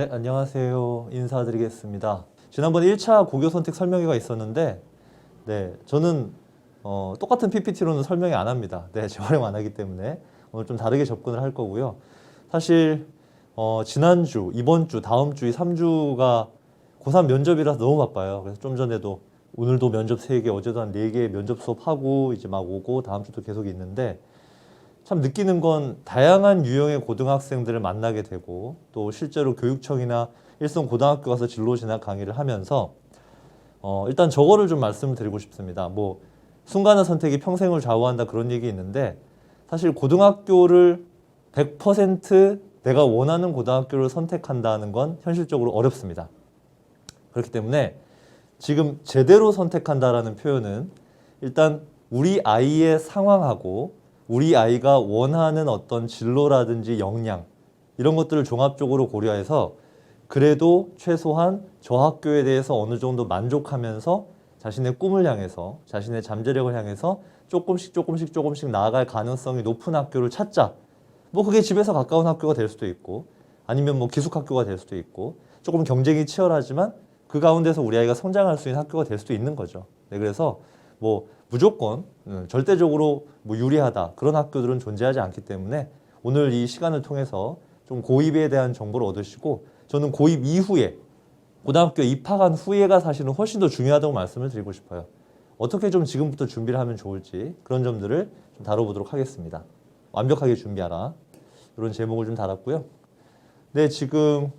네, 안녕하세요. 인사드리겠습니다. 지난번에 1차 고교 선택 설명회가 있었는데, 네, 저는 똑같은 PPT로는 설명이 안 합니다. 네, 재활용 안 하기 때문에 오늘 좀 다르게 접근을 할 거고요. 사실 지난주, 이번 주, 다음 주 이 3주가 고3 면접이라서 너무 바빠요. 그래서 좀 전에도 오늘도 면접 3개, 어제도 한 4개 면접 수업하고 이제 막 오고 다음 주도 계속 있는데, 참 느끼는 건 다양한 유형의 고등학생들을 만나게 되고 또 실제로 교육청이나 일선 고등학교 가서 진로 진학 강의를 하면서 일단 저거를 좀 말씀을 드리고 싶습니다. 뭐 순간의 선택이 평생을 좌우한다 그런 얘기 있는데, 사실 고등학교를 100% 내가 원하는 고등학교를 선택한다는 건 현실적으로 어렵습니다. 그렇기 때문에 지금 제대로 선택한다라는 표현은 일단 우리 아이의 상황하고 우리 아이가 원하는 어떤 진로라든지 역량 이런 것들을 종합적으로 고려해서 그래도 최소한 저 학교에 대해서 어느 정도 만족하면서 자신의 꿈을 향해서 자신의 잠재력을 향해서 조금씩 나아갈 가능성이 높은 학교를 찾자. 뭐 그게 집에서 가까운 학교가 될 수도 있고 아니면 뭐 기숙학교가 될 수도 있고 조금 경쟁이 치열하지만 그 가운데서 우리 아이가 성장할 수 있는 학교가 될 수도 있는 거죠. 네, 그래서 뭐 무조건 절대적으로 뭐 유리하다 그런 학교들은 존재하지 않기 때문에 오늘 이 시간을 통해서 좀 고입에 대한 정보를 얻으시고, 저는 고입 이후에 고등학교 입학한 후에가 사실은 훨씬 더 중요하다고 말씀을 드리고 싶어요. 어떻게 좀 지금부터 준비를 하면 좋을지 그런 점들을 좀 다뤄보도록 하겠습니다. 완벽하게 준비하라 이런 제목을 좀 달았고요. 네, 지금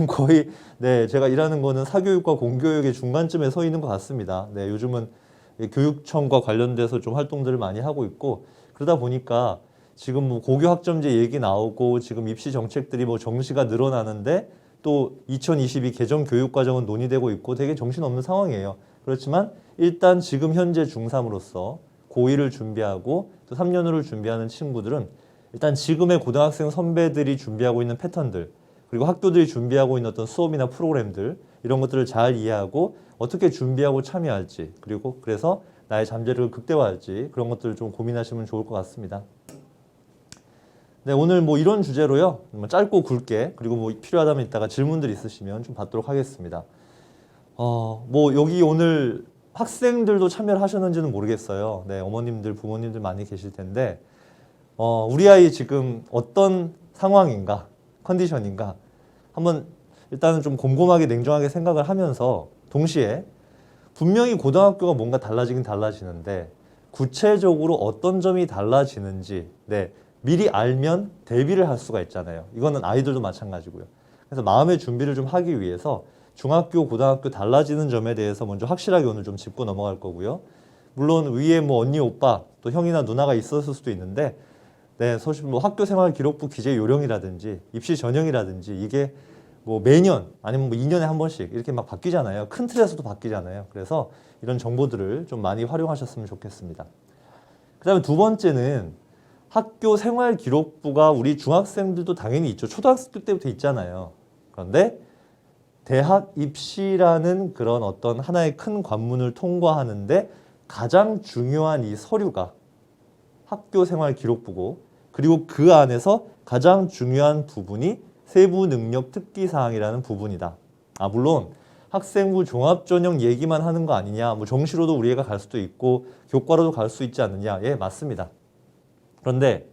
거의 제가 일하는 거는 사교육과 공교육의 중간쯤에 서 있는 것 같습니다. 네, 요즘은 교육청과 관련돼서 좀 활동들을 많이 하고 있고, 그러다 보니까 지금 뭐 고교 학점제 얘기 나오고 지금 입시 정책들이 뭐 정시가 늘어나는데 또 2022 개정 교육과정은 논의되고 있고 되게 정신없는 상황이에요. 그렇지만 일단 지금 현재 중3으로서 고1을 준비하고 또 3년후를 준비하는 친구들은 일단 지금의 고등학생 선배들이 준비하고 있는 패턴들, 그리고 학교들이 준비하고 있는 어떤 수업이나 프로그램들 이런 것들을 잘 이해하고 어떻게 준비하고 참여할지, 그리고 그래서 나의 잠재력을 극대화할지 그런 것들을 좀 고민하시면 좋을 것 같습니다. 네, 오늘 뭐 이런 주제로요. 뭐 짧고 굵게, 그리고 뭐 필요하다면 이따가 질문들 있으시면 좀 받도록 하겠습니다. 뭐 여기 오늘 학생들도 참여를 하셨는지는 모르겠어요. 네, 어머님들, 부모님들 많이 계실 텐데 우리 아이 지금 어떤 상황인가, 컨디션인가 한번 일단은 좀 곰곰하게 냉정하게 생각을 하면서, 동시에 분명히 고등학교가 뭔가 달라지긴 달라지는데 구체적으로 어떤 점이 달라지는지 미리 알면 대비를 할 수가 있잖아요. 이거는 아이들도 마찬가지고요. 그래서 마음의 준비를 좀 하기 위해서 중학교, 고등학교 달라지는 점에 대해서 먼저 확실하게 오늘 좀 짚고 넘어갈 거고요. 물론 위에 뭐 언니, 오빠, 또 형이나 누나가 있었을 수도 있는데 사실 뭐 학교생활 기록부 기재 요령이라든지 입시 전형이라든지 이게 뭐 매년 아니면 뭐 2년에 한 번씩 이렇게 막 바뀌잖아요. 큰 틀에서도 바뀌잖아요. 그래서 이런 정보들을 좀 많이 활용하셨으면 좋겠습니다. 그 다음에 두 번째는 학교 생활 기록부가 우리 중학생들도 당연히 있죠. 초등학교 때부터 있잖아요. 그런데 대학 입시라는 그런 어떤 하나의 큰 관문을 통과하는데 가장 중요한 이 서류가 학교 생활 기록부고, 그리고 그 안에서 가장 중요한 부분이 세부 능력 특기 사항이라는 부분이다. 물론 학생부 종합전형 얘기만 하는 거 아니냐, 뭐 정시로도 우리 애가 갈 수도 있고 교과로도 갈 수 있지 않느냐. 예, 맞습니다. 그런데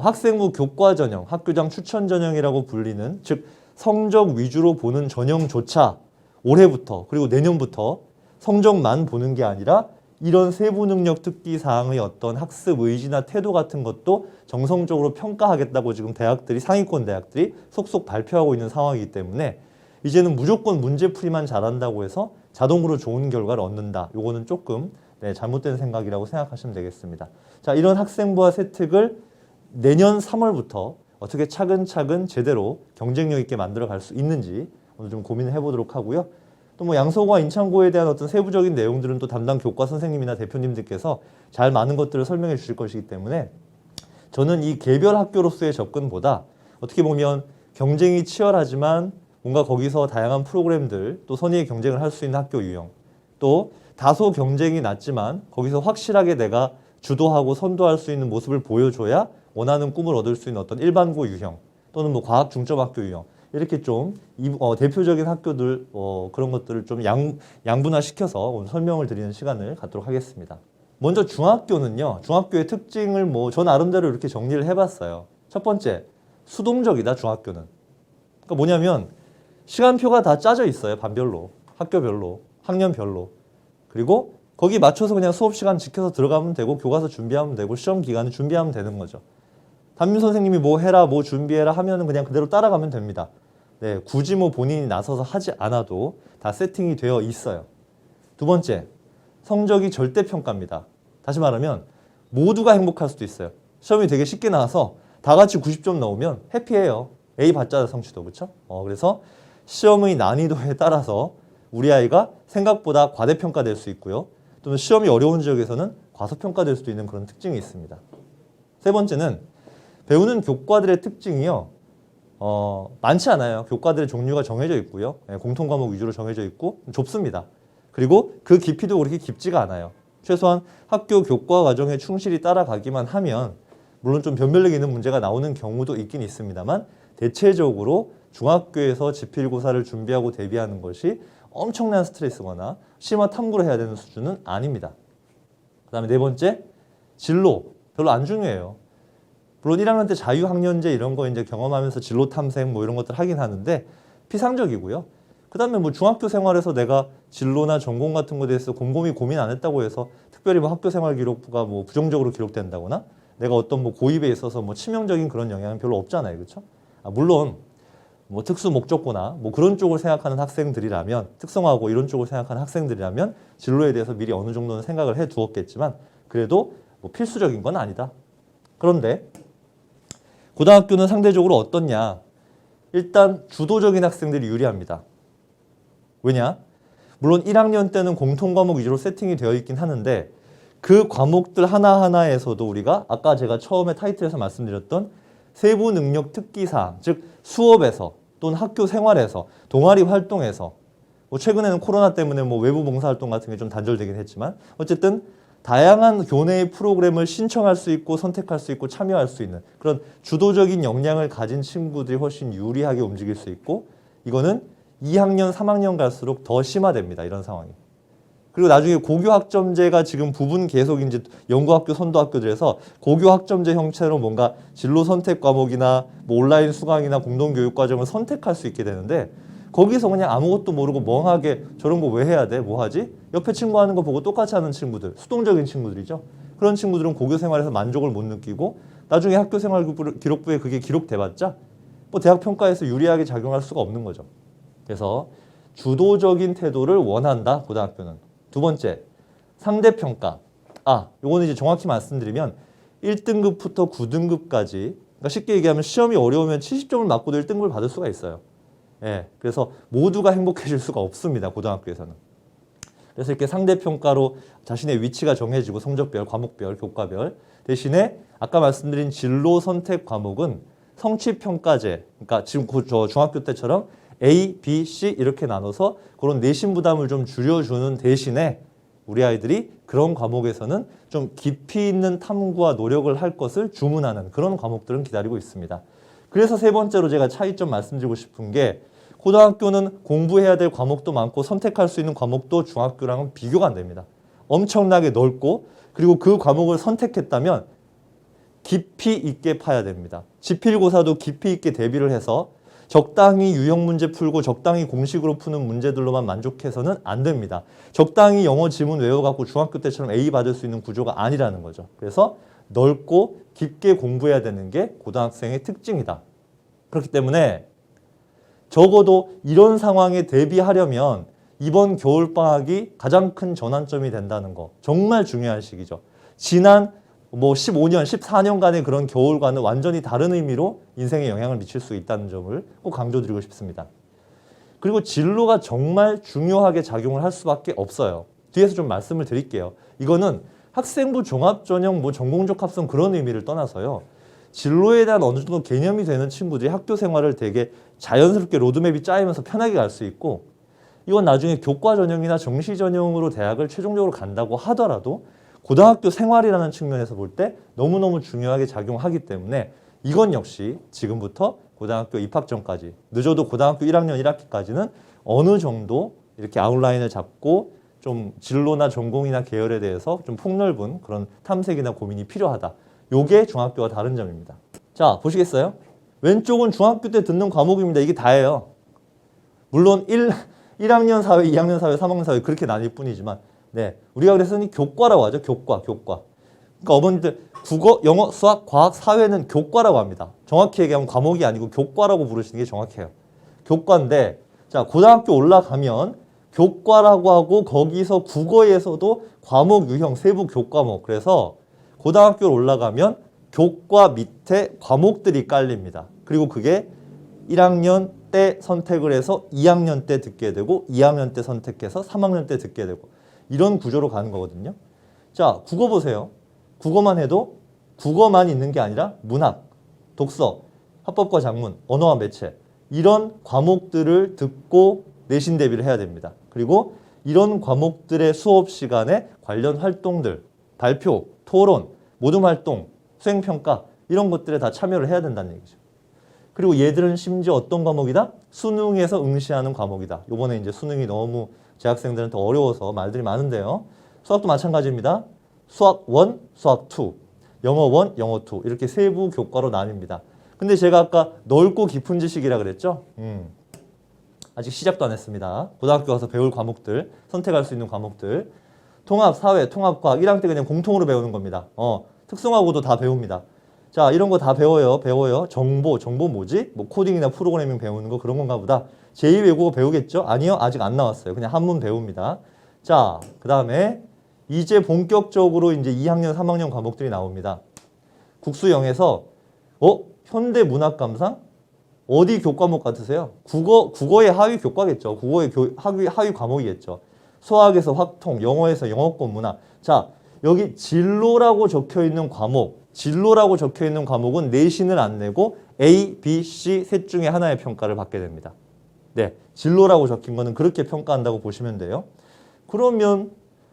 학생부 교과전형, 학교장 추천전형이라고 불리는, 즉 성적 위주로 보는 전형조차 올해부터 그리고 내년부터 성적만 보는 게 아니라 이런 세부 능력 특기 사항의 어떤 학습 의지나 태도 같은 것도 정성적으로 평가하겠다고 지금 대학들이, 상위권 대학들이 속속 발표하고 있는 상황이기 때문에 이제는 무조건 문제풀이만 잘한다고 해서 자동으로 좋은 결과를 얻는다. 요거는 조금 잘못된 생각이라고 생각하시면 되겠습니다. 자, 이런 학생부와 세특을 내년 3월부터 어떻게 차근차근 제대로 경쟁력 있게 만들어 갈 수 있는지 오늘 좀 고민을 해보도록 하고요. 또 뭐 양서고와 인창고에 대한 어떤 세부적인 내용들은 또 담당 교과 선생님이나 대표님들께서 잘 많은 것들을 설명해 주실 것이기 때문에 저는 이 개별 학교로서의 접근보다 어떻게 보면 경쟁이 치열하지만 뭔가 거기서 다양한 프로그램들, 또 선의의 경쟁을 할 수 있는 학교 유형, 또 다소 경쟁이 낮지만 거기서 확실하게 내가 주도하고 선도할 수 있는 모습을 보여줘야 원하는 꿈을 얻을 수 있는 어떤 일반고 유형 또는 뭐 과학 중점 학교 유형, 이렇게 좀 대표적인 학교들 그런 것들을 좀 양분화시켜서 오늘 설명을 드리는 시간을 갖도록 하겠습니다. 먼저 중학교는요. 중학교의 특징을 뭐 저 나름대로 이렇게 정리를 해봤어요. 첫 번째, 수동적이다 중학교는. 그러니까 뭐냐면 시간표가 다 짜져 있어요. 반별로, 학교별로, 학년별로. 그리고 거기 맞춰서 그냥 수업 시간 지켜서 들어가면 되고 교과서 준비하면 되고 시험 기간에 준비하면 되는 거죠. 담임 선생님이 뭐 해라, 뭐 준비해라 하면은 그냥 그대로 따라가면 됩니다. 네, 굳이 뭐 본인이 나서서 하지 않아도 다 세팅이 되어 있어요. 두 번째, 성적이 절대평가입니다. 다시 말하면 모두가 행복할 수도 있어요. 시험이 되게 쉽게 나와서 다 같이 90점 나오면 해피해요. A 받자 성취도, 그렇죠? 그래서 시험의 난이도에 따라서 우리 아이가 생각보다 과대평가될 수 있고요. 또는 시험이 어려운 지역에서는 과소평가될 수도 있는 그런 특징이 있습니다. 세 번째는 배우는 교과들의 특징이요. 많지 않아요. 교과들의 종류가 정해져 있고요. 공통과목 위주로 정해져 있고 좁습니다. 그리고 그 깊이도 그렇게 깊지가 않아요. 최소한 학교 교과 과정에 충실히 따라가기만 하면 물론 좀 변별력 있는 문제가 나오는 경우도 있긴 있습니다만 대체적으로 중학교에서 지필고사를 준비하고 대비하는 것이 엄청난 스트레스거나 심화 탐구를 해야 되는 수준은 아닙니다. 그 다음에 네 번째, 진로. 별로 안 중요해요. 물론 1학년 때 자유학년제 이런 거 이제 경험하면서 진로 탐색 뭐 이런 것들 하긴 하는데 피상적이고요. 그 다음에 뭐 중학교 생활에서 내가 진로나 전공 같은 거에 대해서 곰곰이 고민 안 했다고 해서 특별히 뭐 학교 생활 기록부가 뭐 부정적으로 기록된다거나 내가 어떤 뭐 고입에 있어서 뭐 치명적인 그런 영향은 별로 없잖아요. 그렇죠? 물론 뭐 특수 목적고나 뭐 그런 쪽을 생각하는 학생들이라면 특성화고 이런 쪽을 생각하는 학생들이라면 진로에 대해서 미리 어느 정도는 생각을 해 두었겠지만 그래도 뭐 필수적인 건 아니다. 그런데 고등학교는 상대적으로 어떻냐? 일단 주도적인 학생들이 유리합니다. 왜냐? 물론 1학년 때는 공통과목 위주로 세팅이 되어 있긴 하는데 그 과목들 하나하나에서도 우리가 아까 제가 처음에 타이틀에서 말씀드렸던 세부 능력 특기사항, 즉 수업에서 또는 학교 생활에서 동아리 활동에서 뭐 최근에는 코로나 때문에 뭐 외부 봉사활동 같은 게 좀 단절되긴 했지만 어쨌든 다양한 교내의 프로그램을 신청할 수 있고 선택할 수 있고 참여할 수 있는 그런 주도적인 역량을 가진 친구들이 훨씬 유리하게 움직일 수 있고 이거는 2학년, 3학년 갈수록 더 심화됩니다. 이런 상황이. 그리고 나중에 고교 학점제가 지금 부분 계속 이제 연구학교, 선도학교들에서 고교 학점제 형태로 뭔가 진로 선택 과목이나 뭐 온라인 수강이나 공동교육 과정을 선택할 수 있게 되는데 거기서 그냥 아무것도 모르고 멍하게 저런 거 왜 해야 돼? 뭐 하지? 옆에 친구 하는 거 보고 똑같이 하는 친구들, 수동적인 친구들이죠. 그런 친구들은 고교 생활에서 만족을 못 느끼고 나중에 학교 생활 기록부에 그게 기록돼봤자 뭐 대학 평가에서 유리하게 작용할 수가 없는 거죠. 그래서 주도적인 태도를 원한다, 고등학교는. 두 번째, 상대평가. 요거는 이제 정확히 말씀드리면 1등급부터 9등급까지 그러니까 쉽게 얘기하면 시험이 어려우면 70점을 맞고도 1등급을 받을 수가 있어요. 예, 그래서 모두가 행복해질 수가 없습니다. 고등학교에서는. 그래서 이렇게 상대평가로 자신의 위치가 정해지고 성적별, 과목별, 교과별 대신에 아까 말씀드린 진로 선택 과목은 성취평가제 그러니까 지금 저 중학교 때처럼 A, B, C 이렇게 나눠서 그런 내신 부담을 좀 줄여주는 대신에 우리 아이들이 그런 과목에서는 좀 깊이 있는 탐구와 노력을 할 것을 주문하는 그런 과목들은 기다리고 있습니다. 그래서 세 번째로 제가 차이점 말씀드리고 싶은 게 고등학교는 공부해야 될 과목도 많고 선택할 수 있는 과목도 중학교랑은 비교가 안 됩니다. 엄청나게 넓고 그리고 그 과목을 선택했다면 깊이 있게 파야 됩니다. 지필고사도 깊이 있게 대비를 해서 적당히 유형 문제 풀고 적당히 공식으로 푸는 문제들로만 만족해서는 안 됩니다. 적당히 영어 지문 외워갖고 중학교 때처럼 A 받을 수 있는 구조가 아니라는 거죠. 그래서 넓고 깊게 공부해야 되는 게 고등학생의 특징이다. 그렇기 때문에 적어도 이런 상황에 대비하려면 이번 겨울방학이 가장 큰 전환점이 된다는 거 정말 중요한 시기죠. 지난 15년, 14년간의 그런 겨울과는 완전히 다른 의미로 인생에 영향을 미칠 수 있다는 점을 꼭 강조드리고 싶습니다. 그리고 진로가 정말 중요하게 작용을 할 수밖에 없어요. 뒤에서 좀 말씀을 드릴게요. 이거는 학생부 종합전형 전공적 합성 그런 의미를 떠나서요. 진로에 대한 어느 정도 개념이 되는 친구들이 학교 생활을 되게 자연스럽게 로드맵이 짜이면서 편하게 갈 수 있고 이건 나중에 교과 전형이나 정시 전형으로 대학을 최종적으로 간다고 하더라도 고등학교 생활이라는 측면에서 볼 때 너무너무 중요하게 작용하기 때문에 이건 역시 지금부터 고등학교 입학 전까지, 늦어도 고등학교 1학년 1학기까지는 어느 정도 이렇게 아웃라인을 잡고 좀 진로나 전공이나 계열에 대해서 좀 폭넓은 그런 탐색이나 고민이 필요하다. 요게 중학교와 다른 점입니다. 자, 보시겠어요? 왼쪽은 중학교 때 듣는 과목입니다. 이게 다예요. 물론 1학년 사회, 2학년 사회, 3학년 사회 그렇게 나뉠 뿐이지만 네, 우리가 그래서 교과라고 하죠. 교과. 그러니까 어머니들 국어, 영어, 수학, 과학, 사회는 교과라고 합니다. 정확히 얘기하면 과목이 아니고 교과라고 부르시는 게 정확해요. 교과인데 자, 고등학교 올라가면 교과라고 하고 거기서 국어에서도 과목 유형, 세부 교과목. 그래서 고등학교 올라가면 교과 밑에 과목들이 깔립니다. 그리고 그게 1학년 때 선택을 해서 2학년 때 듣게 되고 2학년 때 선택해서 3학년 때 듣게 되고 이런 구조로 가는 거거든요. 자, 국어 보세요. 국어만 해도 국어만 있는 게 아니라 문학, 독서, 화법과 작문, 언어와 매체 이런 과목들을 듣고 내신 대비를 해야 됩니다. 그리고 이런 과목들의 수업 시간에 관련 활동들, 발표, 토론, 모둠 활동, 수행평가 이런 것들에 다 참여를 해야 된다는 얘기죠. 그리고 얘들은 심지어 어떤 과목이다? 수능에서 응시하는 과목이다. 요번에 이제 수능이 너무 재학생들은 더 어려워서 말들이 많은데요. 수학도 마찬가지입니다. 수학 1, 수학 2, 영어 1, 영어 2 이렇게 세부 교과로 나뉩니다. 근데 제가 아까 넓고 깊은 지식이라 그랬죠? 아직 시작도 안 했습니다. 고등학교 가서 배울 과목들, 선택할 수 있는 과목들. 통합, 사회, 통합과학 1학년 때 그냥 공통으로 배우는 겁니다. 특성화고도 다 배웁니다. 자, 이런 거 다 배워요. 정보 뭐지? 뭐 코딩이나 프로그래밍 배우는 거 그런 건가 보다. 제2외국어 배우겠죠? 아니요, 아직 안 나왔어요. 그냥 한문 배웁니다. 자, 그 다음에 이제 본격적으로 이제 2학년, 3학년 과목들이 나옵니다. 국수영에서 현대 문학 감상? 어디 교과목 같으세요? 국어의 하위 교과겠죠. 국어의 하위 과목이겠죠. 수학에서 확통, 영어에서 영어권 문학. 자, 여기 진로라고 적혀 있는 과목은 내신을 안 내고 A, B, C 셋 중에 하나의 평가를 받게 됩니다. 네, 진로라고 적힌 거는 그렇게 평가한다고 보시면 돼요. 그러면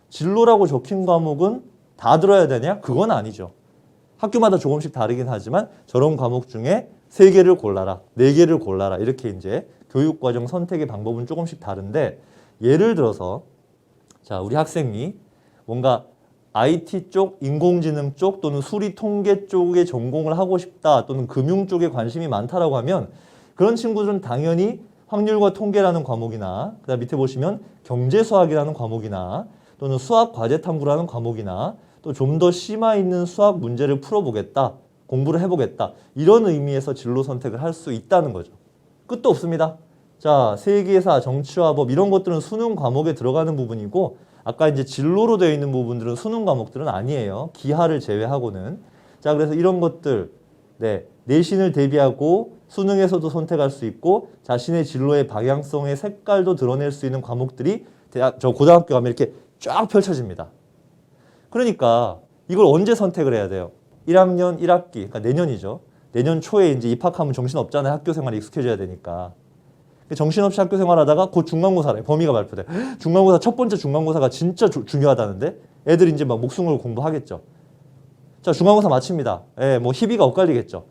진로라고 적힌 과목은 다 들어야 되냐? 그건 아니죠. 학교마다 조금씩 다르긴 하지만 저런 과목 중에 3개를 골라라, 4개를 골라라 이렇게 이제 교육과정 선택의 방법은 조금씩 다른데 예를 들어서 자, 우리 학생이 뭔가 IT 쪽, 인공지능 쪽 또는 수리 통계 쪽에 전공을 하고 싶다 또는 금융 쪽에 관심이 많다라고 하면 그런 친구들은 당연히 확률과 통계라는 과목이나 그다음 밑에 보시면 경제수학이라는 과목이나 또는 수학 과제 탐구라는 과목이나 또 좀 더 심화 있는 수학 문제를 풀어보겠다, 공부를 해보겠다 이런 의미에서 진로 선택을 할 수 있다는 거죠. 끝도 없습니다. 자, 세계사, 정치와 법 이런 것들은 수능 과목에 들어가는 부분이고 아까 이제 진로로 되어 있는 부분들은 수능 과목들은 아니에요. 기하를 제외하고는. 자, 그래서 이런 것들 네, 내신을 대비하고 수능에서도 선택할 수 있고 자신의 진로의 방향성의 색깔도 드러낼 수 있는 과목들이 고등학교 가면 이렇게 쫙 펼쳐집니다. 그러니까 이걸 언제 선택을 해야 돼요? 1학년 1학기, 그러니까 내년이죠. 내년 초에 이제 입학하면 정신없잖아요. 학교 생활에 익숙해져야 되니까. 정신없이 학교 생활하다가 곧 중간고사래. 범위가 발표돼. 중간고사 첫 번째 중간고사가 진짜 중요하다는데 애들이 이제 막 목숨 걸고 공부하겠죠. 자, 중간고사 마칩니다. 예, 뭐 희비가 엇갈리겠죠.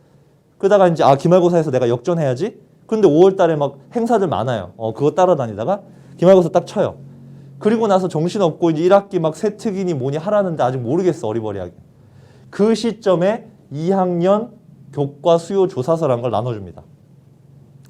그러다가 이제 기말고사에서 내가 역전해야지. 근데 5월 달에 막 행사들 많아요. 그거 따라다니다가 기말고사 딱 쳐요. 그리고 나서 정신없고 이제 1학기 막 세특이니 뭐니 하라는데 아직 모르겠어. 어리버리하게. 그 시점에 2학년 교과 수요 조사서라는 걸 나눠줍니다.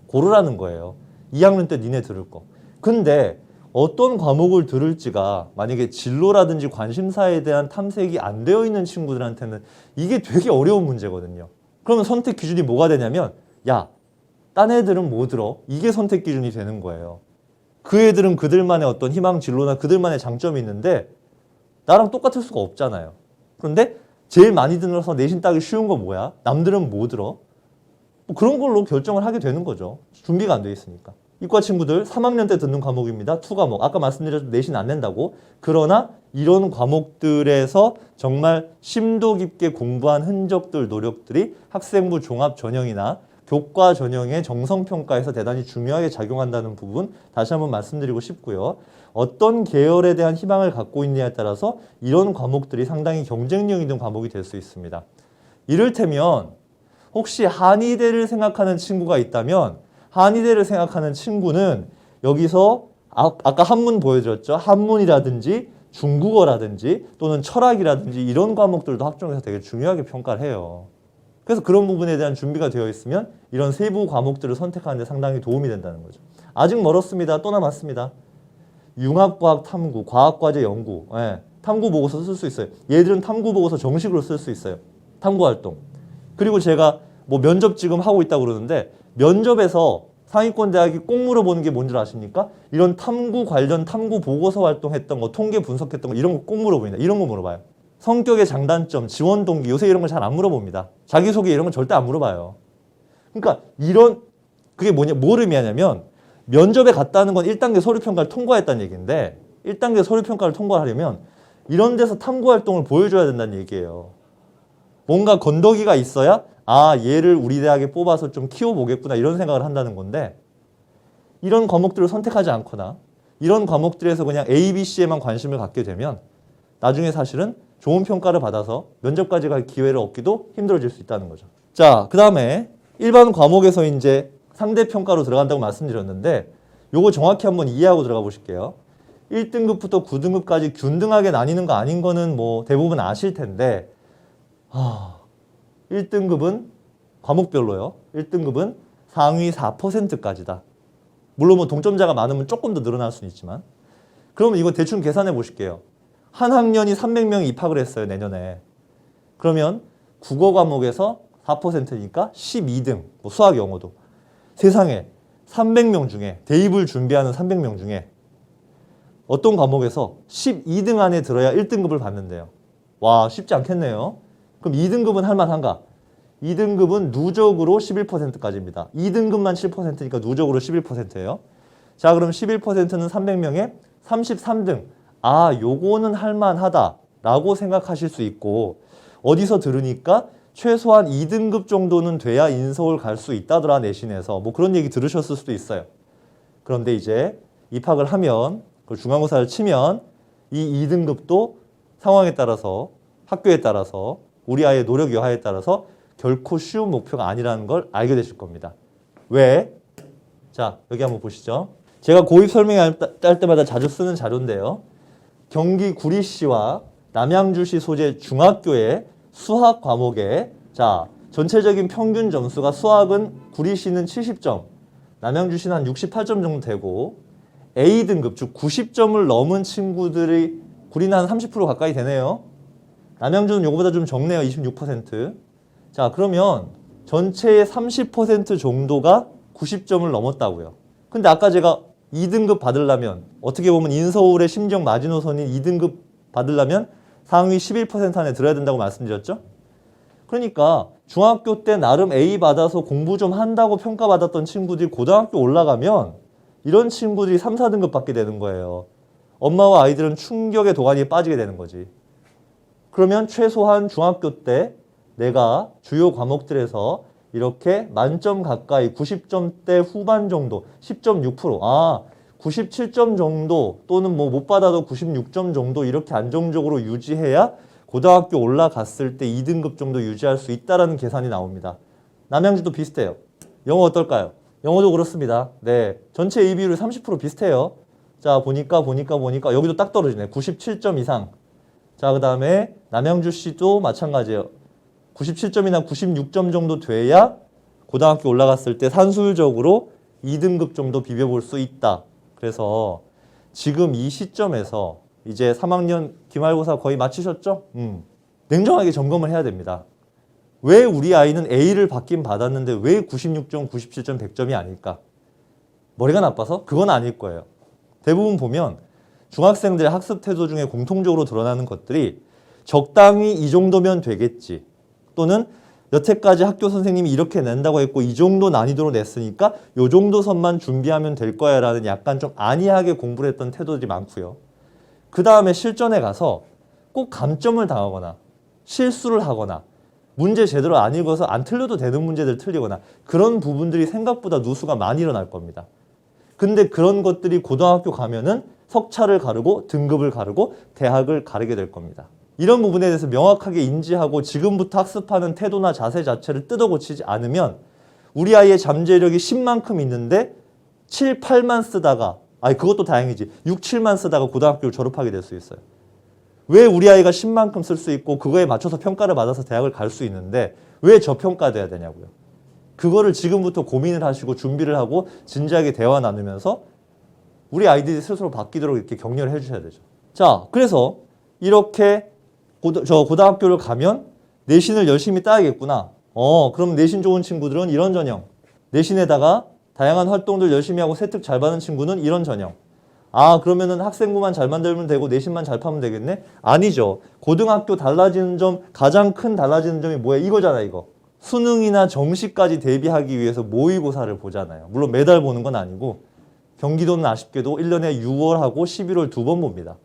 고르라는 거예요. 2학년 때 니네 들을 거. 근데 어떤 과목을 들을지가 만약에 진로라든지 관심사에 대한 탐색이 안 되어 있는 친구들한테는 이게 되게 어려운 문제거든요. 그러면 선택 기준이 뭐가 되냐면 야, 딴 애들은 뭐 들어? 이게 선택 기준이 되는 거예요. 그 애들은 그들만의 어떤 희망 진로나 그들만의 장점이 있는데 나랑 똑같을 수가 없잖아요. 그런데 제일 많이 들어서 내신 따기 쉬운 거 뭐야? 남들은 뭐 들어? 뭐 그런 걸로 결정을 하게 되는 거죠. 준비가 안 돼 있으니까. 이과 친구들 3학년 때 듣는 과목입니다. 2과목. 아까 말씀드렸던 내신 안 낸다고. 그러나 이런 과목들에서 정말 심도 깊게 공부한 흔적들, 노력들이 학생부 종합 전형이나 교과 전형의 정성평가에서 대단히 중요하게 작용한다는 부분 다시 한번 말씀드리고 싶고요. 어떤 계열에 대한 희망을 갖고 있느냐에 따라서 이런 과목들이 상당히 경쟁력 있는 과목이 될 수 있습니다. 이를테면 혹시 한의대를 생각하는 친구가 있다면 한의대를 생각하는 친구는 여기서 아까 한문 보여드렸죠. 한문이라든지 중국어라든지 또는 철학이라든지 이런 과목들도 학종에서 되게 중요하게 평가를 해요. 그래서 그런 부분에 대한 준비가 되어 있으면 이런 세부 과목들을 선택하는 데 상당히 도움이 된다는 거죠. 아직 멀었습니다. 또 남았습니다. 융합과학 탐구, 과학과제 연구, 탐구 보고서 쓸 수 있어요. 얘들은 탐구 보고서 정식으로 쓸 수 있어요. 탐구 활동. 그리고 제가 뭐 면접 지금 하고 있다고 그러는데 면접에서 상위권 대학이 꼭 물어보는 게 뭔 줄 아십니까? 이런 탐구 관련 탐구 보고서 활동했던 거, 통계 분석했던 거 이런 거 꼭 물어봅니다. 이런 거 물어봐요. 성격의 장단점, 지원 동기, 요새 이런 거 잘 안 물어봅니다. 자기소개 이런 건 절대 안 물어봐요. 그러니까 그게 뭐를 의미하냐면 면접에 갔다는 건 1단계 서류평가를 통과했다는 얘기인데 1단계 서류평가를 통과하려면 이런 데서 탐구 활동을 보여줘야 된다는 얘기예요. 뭔가 건더기가 있어야 얘를 우리 대학에 뽑아서 좀 키워보겠구나 이런 생각을 한다는 건데 이런 과목들을 선택하지 않거나 이런 과목들에서 그냥 A, B, C에만 관심을 갖게 되면 나중에 사실은 좋은 평가를 받아서 면접까지 갈 기회를 얻기도 힘들어질 수 있다는 거죠. 자, 그 다음에 일반 과목에서 이제 상대평가로 들어간다고 말씀드렸는데 요거 정확히 한번 이해하고 들어가 보실게요. 1등급부터 9등급까지 균등하게 나뉘는 거 아닌 거는 뭐 대부분 아실 텐데 1등급은 과목별로요. 1등급은 상위 4%까지다. 물론 뭐 동점자가 많으면 조금 더 늘어날 수는 있지만 그러면 이거 대충 계산해 보실게요. 한 학년이 300명이 입학을 했어요. 내년에. 그러면 국어 과목에서 4%니까 12등. 뭐 수학, 영어도. 세상에 300명 중에 대입을 준비하는 300명 중에 어떤 과목에서 12등 안에 들어야 1등급을 받는데요. 와, 쉽지 않겠네요. 그럼 2등급은 할만한가? 2등급은 누적으로 11%까지입니다. 2등급만 7%니까 누적으로 11%예요. 자, 그럼 11%는 300명에 33등. 요거는 할만하다라고 생각하실 수 있고 어디서 들으니까 최소한 2등급 정도는 돼야 인서울 갈 수 있다더라 내신에서 뭐 그런 얘기 들으셨을 수도 있어요. 그런데 이제 입학을 하면 중간고사를 치면 이 2등급도 상황에 따라서 학교에 따라서 우리 아이의 노력 여하에 따라서 결코 쉬운 목표가 아니라는 걸 알게 되실 겁니다. 왜? 자, 여기 한번 보시죠. 제가 고입 설명할 때마다 자주 쓰는 자료인데요. 경기 구리시와 남양주시 소재 중학교의 수학 과목에 전체적인 평균 점수가 수학은 구리시는 70점, 남양주시는 한 68점 정도 되고 A등급, 즉 90점을 넘은 친구들이 구리는 한 30% 가까이 되네요. 남양주는 요거보다 좀 적네요. 26%. 자, 그러면 전체의 30% 정도가 90점을 넘었다고요. 근데 아까 제가 2등급 받으려면 어떻게 보면 인서울의 심정 마지노선인 2등급 받으려면 상위 11% 안에 들어야 된다고 말씀드렸죠? 그러니까 중학교 때 나름 A 받아서 공부 좀 한다고 평가받았던 친구들이 고등학교 올라가면 이런 친구들이 3, 4등급 받게 되는 거예요. 엄마와 아이들은 충격의 도가니에 빠지게 되는 거지. 그러면 최소한 중학교 때 내가 주요 과목들에서 이렇게 만점 가까이 90점대 후반 정도 10.6% 97점 정도 또는 뭐 못 받아도 96점 정도 이렇게 안정적으로 유지해야 고등학교 올라갔을 때 2등급 정도 유지할 수 있다라는 계산이 나옵니다. 남양주도 비슷해요. 영어 어떨까요? 영어도 그렇습니다. 네, 전체 A 비율이 30% 비슷해요. 자, 보니까 여기도 딱 떨어지네. 97점 이상. 자, 그 다음에 남양주시도 마찬가지예요. 97점이나 96점 정도 돼야 고등학교 올라갔을 때 산술적으로 2등급 정도 비벼볼 수 있다. 그래서 지금 이 시점에서 이제 3학년 기말고사 거의 마치셨죠? 냉정하게 점검을 해야 됩니다. 왜 우리 아이는 A를 받긴 받았는데 왜 96점, 97점, 100점이 아닐까? 머리가 나빠서? 그건 아닐 거예요. 대부분 보면 중학생들의 학습 태도 중에 공통적으로 드러나는 것들이 적당히 이 정도면 되겠지. 또는 여태까지 학교 선생님이 이렇게 낸다고 했고 이 정도 난이도로 냈으니까 요 정도 선만 준비하면 될 거야 라는 약간 좀 안이하게 공부를 했던 태도들이 많고요. 그 다음에 실전에 가서 꼭 감점을 당하거나 실수를 하거나 문제 제대로 안 읽어서 안 틀려도 되는 문제들 틀리거나 그런 부분들이 생각보다 누수가 많이 일어날 겁니다. 근데 그런 것들이 고등학교 가면은 석차를 가르고 등급을 가르고 대학을 가르게 될 겁니다. 이런 부분에 대해서 명확하게 인지하고 지금부터 학습하는 태도나 자세 자체를 뜯어 고치지 않으면 우리 아이의 잠재력이 10만큼 있는데 7, 8만 쓰다가 그것도 다행이지 6, 7만 쓰다가 고등학교를 졸업하게 될 수 있어요. 왜 우리 아이가 10만큼 쓸 수 있고 그거에 맞춰서 평가를 받아서 대학을 갈 수 있는데 왜 저평가돼야 되냐고요. 그거를 지금부터 고민을 하시고 준비를 하고 진지하게 대화 나누면서 우리 아이들이 스스로 바뀌도록 이렇게 격려를 해주셔야 되죠. 자, 그래서 이렇게 고등학교를 가면 내신을 열심히 따야겠구나. 그럼 내신 좋은 친구들은 이런 전형. 내신에다가 다양한 활동들 열심히 하고 세특 잘 받는 친구는 이런 전형. 그러면은 학생부만 잘 만들면 되고 내신만 잘 파면 되겠네? 아니죠. 고등학교 달라지는 점, 가장 큰 달라지는 점이 뭐예요? 이거잖아, 이거. 수능이나 정시까지 대비하기 위해서 모의고사를 보잖아요. 물론 매달 보는 건 아니고 경기도는 아쉽게도 1년에 6월하고 11월 2번 봅니다.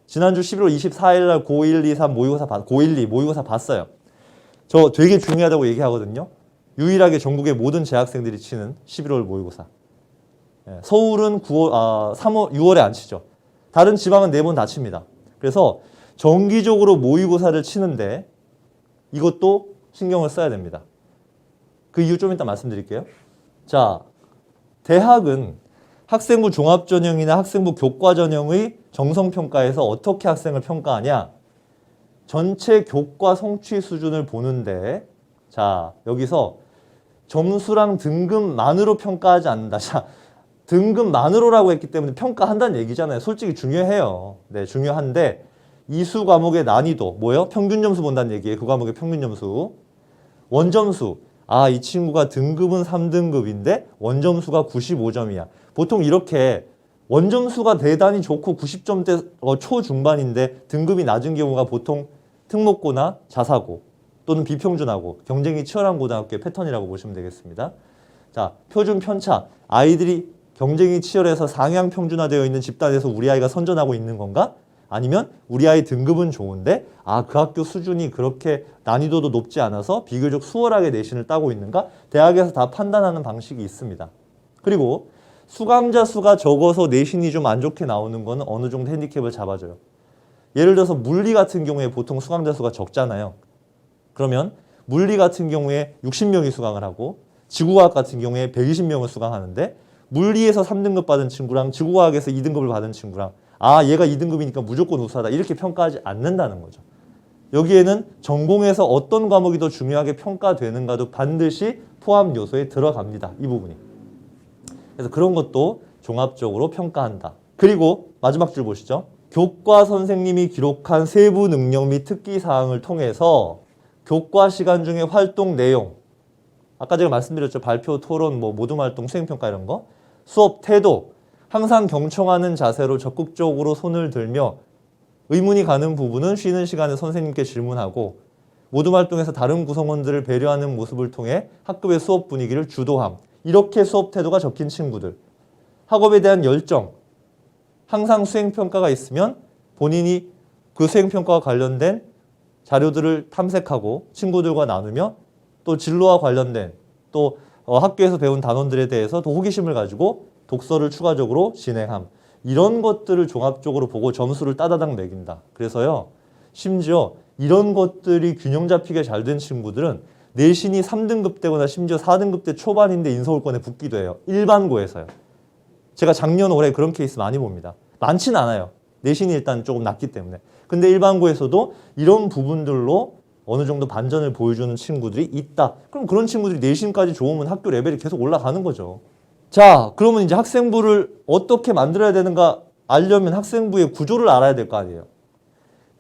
지난주 11월 24일 날 고1, 2, 3 모의고사 고1, 2 모의고사 봤어요. 저 되게 중요하다고 얘기하거든요. 유일하게 전국의 모든 재학생들이 치는 11월 모의고사. 서울은 6월에 안 치죠. 다른 지방은 4번 다 칩니다. 그래서 정기적으로 모의고사를 치는데 이것도 신경을 써야 됩니다. 그 이유 좀 이따 말씀드릴게요. 자, 대학은 학생부 종합전형이나 학생부 교과전형의 정성평가에서 어떻게 학생을 평가하냐? 전체 교과 성취 수준을 보는데 자, 여기서 점수랑 등급만으로 평가하지 않는다. 자, 등급만으로라고 했기 때문에 평가한다는 얘기잖아요. 솔직히 중요해요. 네, 중요한데 이수 과목의 난이도 뭐예요? 평균 점수 본다는 얘기예요. 그 과목의 평균 점수. 원점수. 이 친구가 등급은 3등급인데 원점수가 95점이야. 보통 이렇게 원점수가 대단히 좋고 90점대 초중반인데 등급이 낮은 경우가 보통 특목고나 자사고 또는 비평준하고 경쟁이 치열한 고등학교의 패턴이라고 보시면 되겠습니다. 자, 표준 편차. 아이들이 경쟁이 치열해서 상향 평준화되어 있는 집단에서 우리 아이가 선전하고 있는 건가? 아니면 우리 아이 등급은 좋은데 그 학교 수준이 그렇게 난이도도 높지 않아서 비교적 수월하게 내신을 따고 있는가? 대학에서 다 판단하는 방식이 있습니다. 그리고 수강자 수가 적어서 내신이 좀 안 좋게 나오는 거는 어느 정도 핸디캡을 잡아줘요. 예를 들어서 물리 같은 경우에 보통 수강자 수가 적잖아요. 그러면 물리 같은 경우에 60명이 수강을 하고 지구과학 같은 경우에 120명을 수강하는데 물리에서 3등급 받은 친구랑 지구과학에서 2등급을 받은 친구랑 얘가 2등급이니까 무조건 우수하다 이렇게 평가하지 않는다는 거죠. 여기에는 전공에서 어떤 과목이 더 중요하게 평가되는가도 반드시 포함 요소에 들어갑니다. 이 부분이. 그래서 그런 것도 종합적으로 평가한다. 그리고 마지막 줄 보시죠. 교과 선생님이 기록한 세부 능력 및 특기 사항을 통해서 교과 시간 중에 활동 내용, 아까 제가 말씀드렸죠. 발표, 토론, 모둠 활동, 수행평가 이런 거. 수업 태도, 항상 경청하는 자세로 적극적으로 손을 들며 의문이 가는 부분은 쉬는 시간에 선생님께 질문하고 모둠 활동에서 다른 구성원들을 배려하는 모습을 통해 학급의 수업 분위기를 주도함. 이렇게 수업 태도가 적힌 친구들. 학업에 대한 열정, 항상 수행평가가 있으면 본인이 그 수행평가와 관련된 자료들을 탐색하고 친구들과 나누며 또 진로와 관련된 또 학교에서 배운 단원들에 대해서 또 호기심을 가지고 독서를 추가적으로 진행함. 이런 것들을 종합적으로 보고 점수를 따다닥 매긴다. 그래서요. 심지어 이런 것들이 균형 잡히게 잘 된 친구들은 내신이 3등급 되거나 심지어 4등급 대 초반인데 인서울권에 붙기도 해요. 일반고에서요. 제가 작년 올해 그런 케이스 많이 봅니다. 많진 않아요. 내신이 일단 조금 낮기 때문에. 근데 일반고에서도 이런 부분들로 어느 정도 반전을 보여주는 친구들이 있다. 그럼 그런 친구들이 내신까지 좋으면 학교 레벨이 계속 올라가는 거죠. 자, 그러면 이제 학생부를 어떻게 만들어야 되는가 알려면 학생부의 구조를 알아야 될 거 아니에요.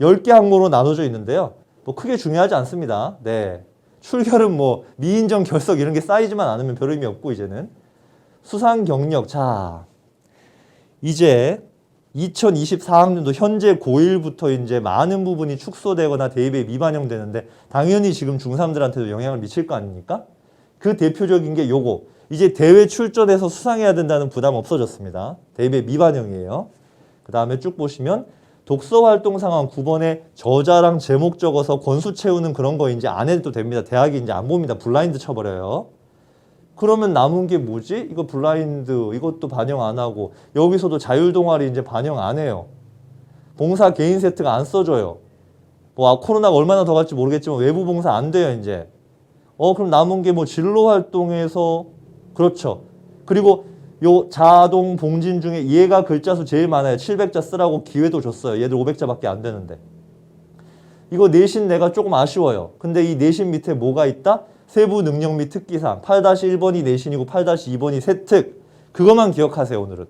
10개 항목으로 나눠져 있는데요. 크게 중요하지 않습니다. 네. 출결은 미인정, 결석 이런 게 쌓이지만 않으면 별 의미 없고 이제는. 수상 경력. 자, 이제 2024학년도 현재 고1부터 이제 많은 부분이 축소되거나 대입에 미반영되는데 당연히 지금 중3들한테도 영향을 미칠 거 아닙니까? 그 대표적인 게 요거. 이제 대회 출전해서 수상해야 된다는 부담 없어졌습니다. 대입에 미반영이에요. 그 다음에 쭉 보시면 독서활동 상황 9번에 저자랑 제목 적어서 권수 채우는 그런 거 이제 안 해도 됩니다. 대학이 이제 안 봅니다. 블라인드 쳐버려요. 그러면 남은 게 뭐지? 이거 블라인드, 이것도 반영 안 하고 여기서도 자율동아리 이제 반영 안 해요. 봉사 개인 세트가 안 써줘요. 뭐 코로나가 얼마나 더 갈지 모르겠지만 외부 봉사 안 돼요, 이제. 그럼 남은 게 뭐 진로 활동에서 그렇죠. 그리고 요 자동 봉진 중에 얘가 글자 수 제일 많아요. 700자 쓰라고 기회도 줬어요. 얘들 500자밖에 안 되는데. 이거 내신 내가 조금 아쉬워요. 근데 이 내신 밑에 뭐가 있다? 세부 능력 및 특기사항. 8-1번이 내신이고 8-2번이 세특. 그것만 기억하세요, 오늘은.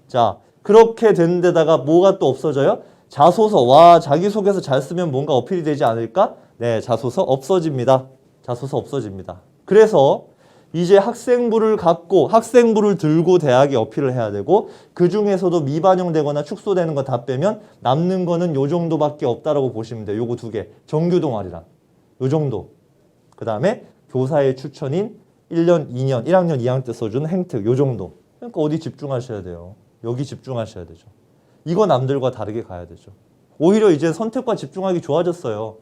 자, 그렇게 된 데다가 뭐가 또 없어져요? 자소서. 와, 자기소개서 잘 쓰면 뭔가 어필이 되지 않을까? 네, 자소서 없어집니다. 자소서 없어집니다. 그래서 이제 학생부를 갖고 학생부를 들고 대학에 어필을 해야 되고 그 중에서도 미반영되거나 축소되는 거 다 빼면 남는 거는 요 정도밖에 없다라고 보시면 돼요. 요거 두 개. 정규 동아리랑. 요 정도. 그 다음에 교사의 추천인 1년, 2년, 1학년, 2학년 때 써주는 행특. 요 정도. 그러니까 어디 집중하셔야 돼요. 여기 집중하셔야 되죠. 이거 남들과 다르게 가야 되죠. 오히려 이제 선택과 집중하기 좋아졌어요.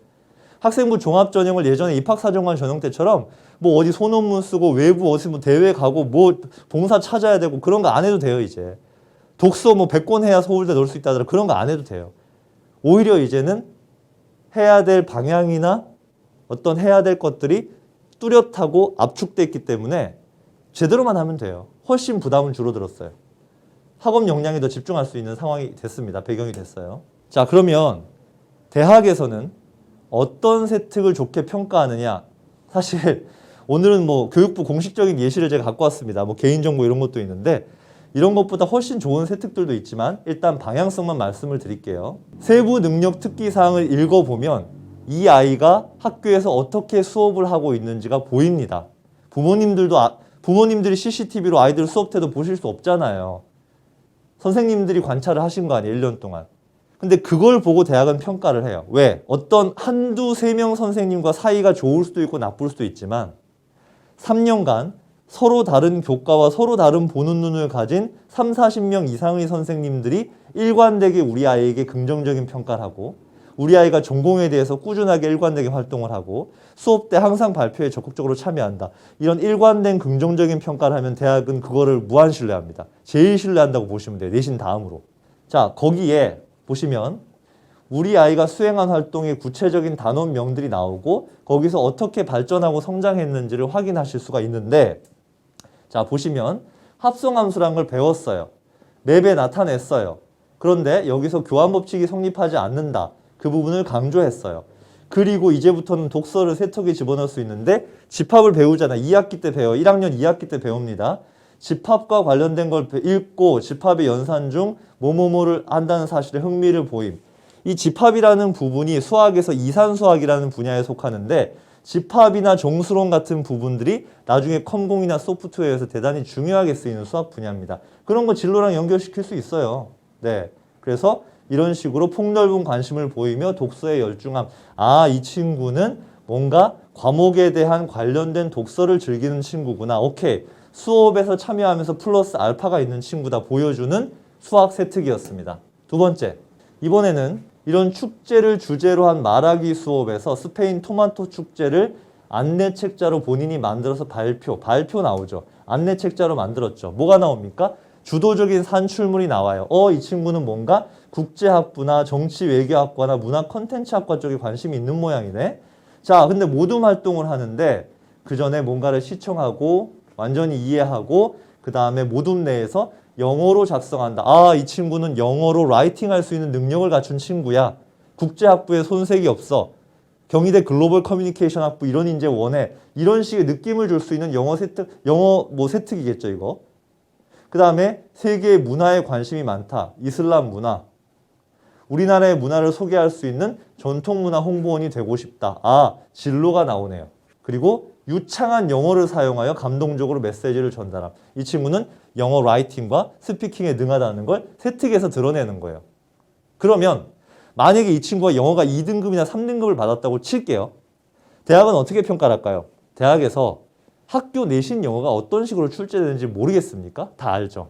학생부 종합전형을 예전에 입학사정관 전형 때처럼 뭐 어디 소논문 쓰고 외부 어디 뭐 대회 가고 뭐 봉사 찾아야 되고 그런 거 안 해도 돼요, 이제. 독서 뭐 100권 해야 서울대 넣을 수 있다더라. 그런 거 안 해도 돼요. 오히려 이제는 해야 될 방향이나 어떤 해야 될 것들이 뚜렷하고 압축돼 있기 때문에 제대로만 하면 돼요. 훨씬 부담은 줄어들었어요. 학업 역량에 더 집중할 수 있는 상황이 됐습니다. 배경이 됐어요. 자, 그러면 대학에서는 어떤 세특을 좋게 평가하느냐. 사실 오늘은 뭐 교육부 공식적인 예시를 제가 갖고 왔습니다. 뭐 개인정보 이런 것도 있는데 이런 것보다 훨씬 좋은 세특들도 있지만 일단 방향성만 말씀을 드릴게요. 세부 능력 특기 사항을 읽어보면 이 아이가 학교에서 어떻게 수업을 하고 있는지가 보입니다. 부모님들이 CCTV로 아이들 수업 태도 보실 수 없잖아요. 선생님들이 관찰을 하신 거 아니에요, 1년 동안. 근데 그걸 보고 대학은 평가를 해요. 왜? 어떤 한두 세 명 선생님과 사이가 좋을 수도 있고 나쁠 수도 있지만 3년간 서로 다른 교과와 서로 다른 보는 눈을 가진 30-40명 이상의 선생님들이 일관되게 우리 아이에게 긍정적인 평가를 하고 우리 아이가 전공에 대해서 꾸준하게 일관되게 활동을 하고 수업 때 항상 발표에 적극적으로 참여한다. 이런 일관된 긍정적인 평가를 하면 대학은 그거를 무한 신뢰합니다. 제일 신뢰한다고 보시면 돼요. 내신 다음으로. 자, 거기에 보시면 우리 아이가 수행한 활동의 구체적인 단원명들이 나오고 거기서 어떻게 발전하고 성장했는지를 확인하실 수가 있는데 자, 보시면 합성함수라는 걸 배웠어요. 맵에 나타냈어요. 그런데 여기서 교환법칙이 성립하지 않는다. 그 부분을 강조했어요. 그리고 이제부터는 독서를 세턱에 집어넣을 수 있는데 집합을 배우잖아요. 2학기 때 배워요. 1학년 2학기 때 배웁니다. 집합과 관련된 걸 읽고 집합의 연산 중 뭐뭐뭐를 한다는 사실에 흥미를 보임. 이 집합이라는 부분이 수학에서 이산수학이라는 분야에 속하는데 집합이나 정수론 같은 부분들이 나중에 컴공이나 소프트웨어에서 대단히 중요하게 쓰이는 수학 분야입니다. 그런 거 진로랑 연결시킬 수 있어요. 네, 그래서 이런 식으로 폭넓은 관심을 보이며 독서에 열중함. 아, 이 친구는 뭔가 과목에 대한 관련된 독서를 즐기는 친구구나. 오케이. 수업에서 참여하면서 플러스 알파가 있는 친구다 보여주는 수학 세특이었습니다. 두 번째, 이번에는 이런 축제를 주제로 한 말하기 수업에서 스페인 토마토 축제를 안내책자로 본인이 만들어서 발표 나오죠. 안내책자로 만들었죠. 뭐가 나옵니까? 주도적인 산출물이 나와요. 이 친구는 뭔가 국제학부나 정치외교학과나 문화 컨텐츠학과 쪽에 관심이 있는 모양이네. 자, 근데 모둠 활동을 하는데 그 전에 뭔가를 시청하고 완전히 이해하고 그 다음에 모둠 내에서 영어로 작성한다. 아, 이 친구는 영어로 라이팅할 수 있는 능력을 갖춘 친구야. 국제학부에 손색이 없어. 경희대 글로벌 커뮤니케이션 학부 이런 인재 원해. 이런 식의 느낌을 줄 수 있는 영어 세특이겠죠, 이거. 그 다음에 세계의 문화에 관심이 많다. 이슬람 문화. 우리나라의 문화를 소개할 수 있는 전통문화 홍보원이 되고 싶다. 아, 진로가 나오네요. 그리고 유창한 영어를 사용하여 감동적으로 메시지를 전달함. 이 친구는 영어 라이팅과 스피킹에 능하다는 걸 세특에서 드러내는 거예요. 그러면 만약에 이 친구가 영어가 2등급이나 3등급을 받았다고 칠게요. 대학은 어떻게 평가를 할까요? 대학에서 학교 내신 영어가 어떤 식으로 출제되는지 모르겠습니까? 다 알죠.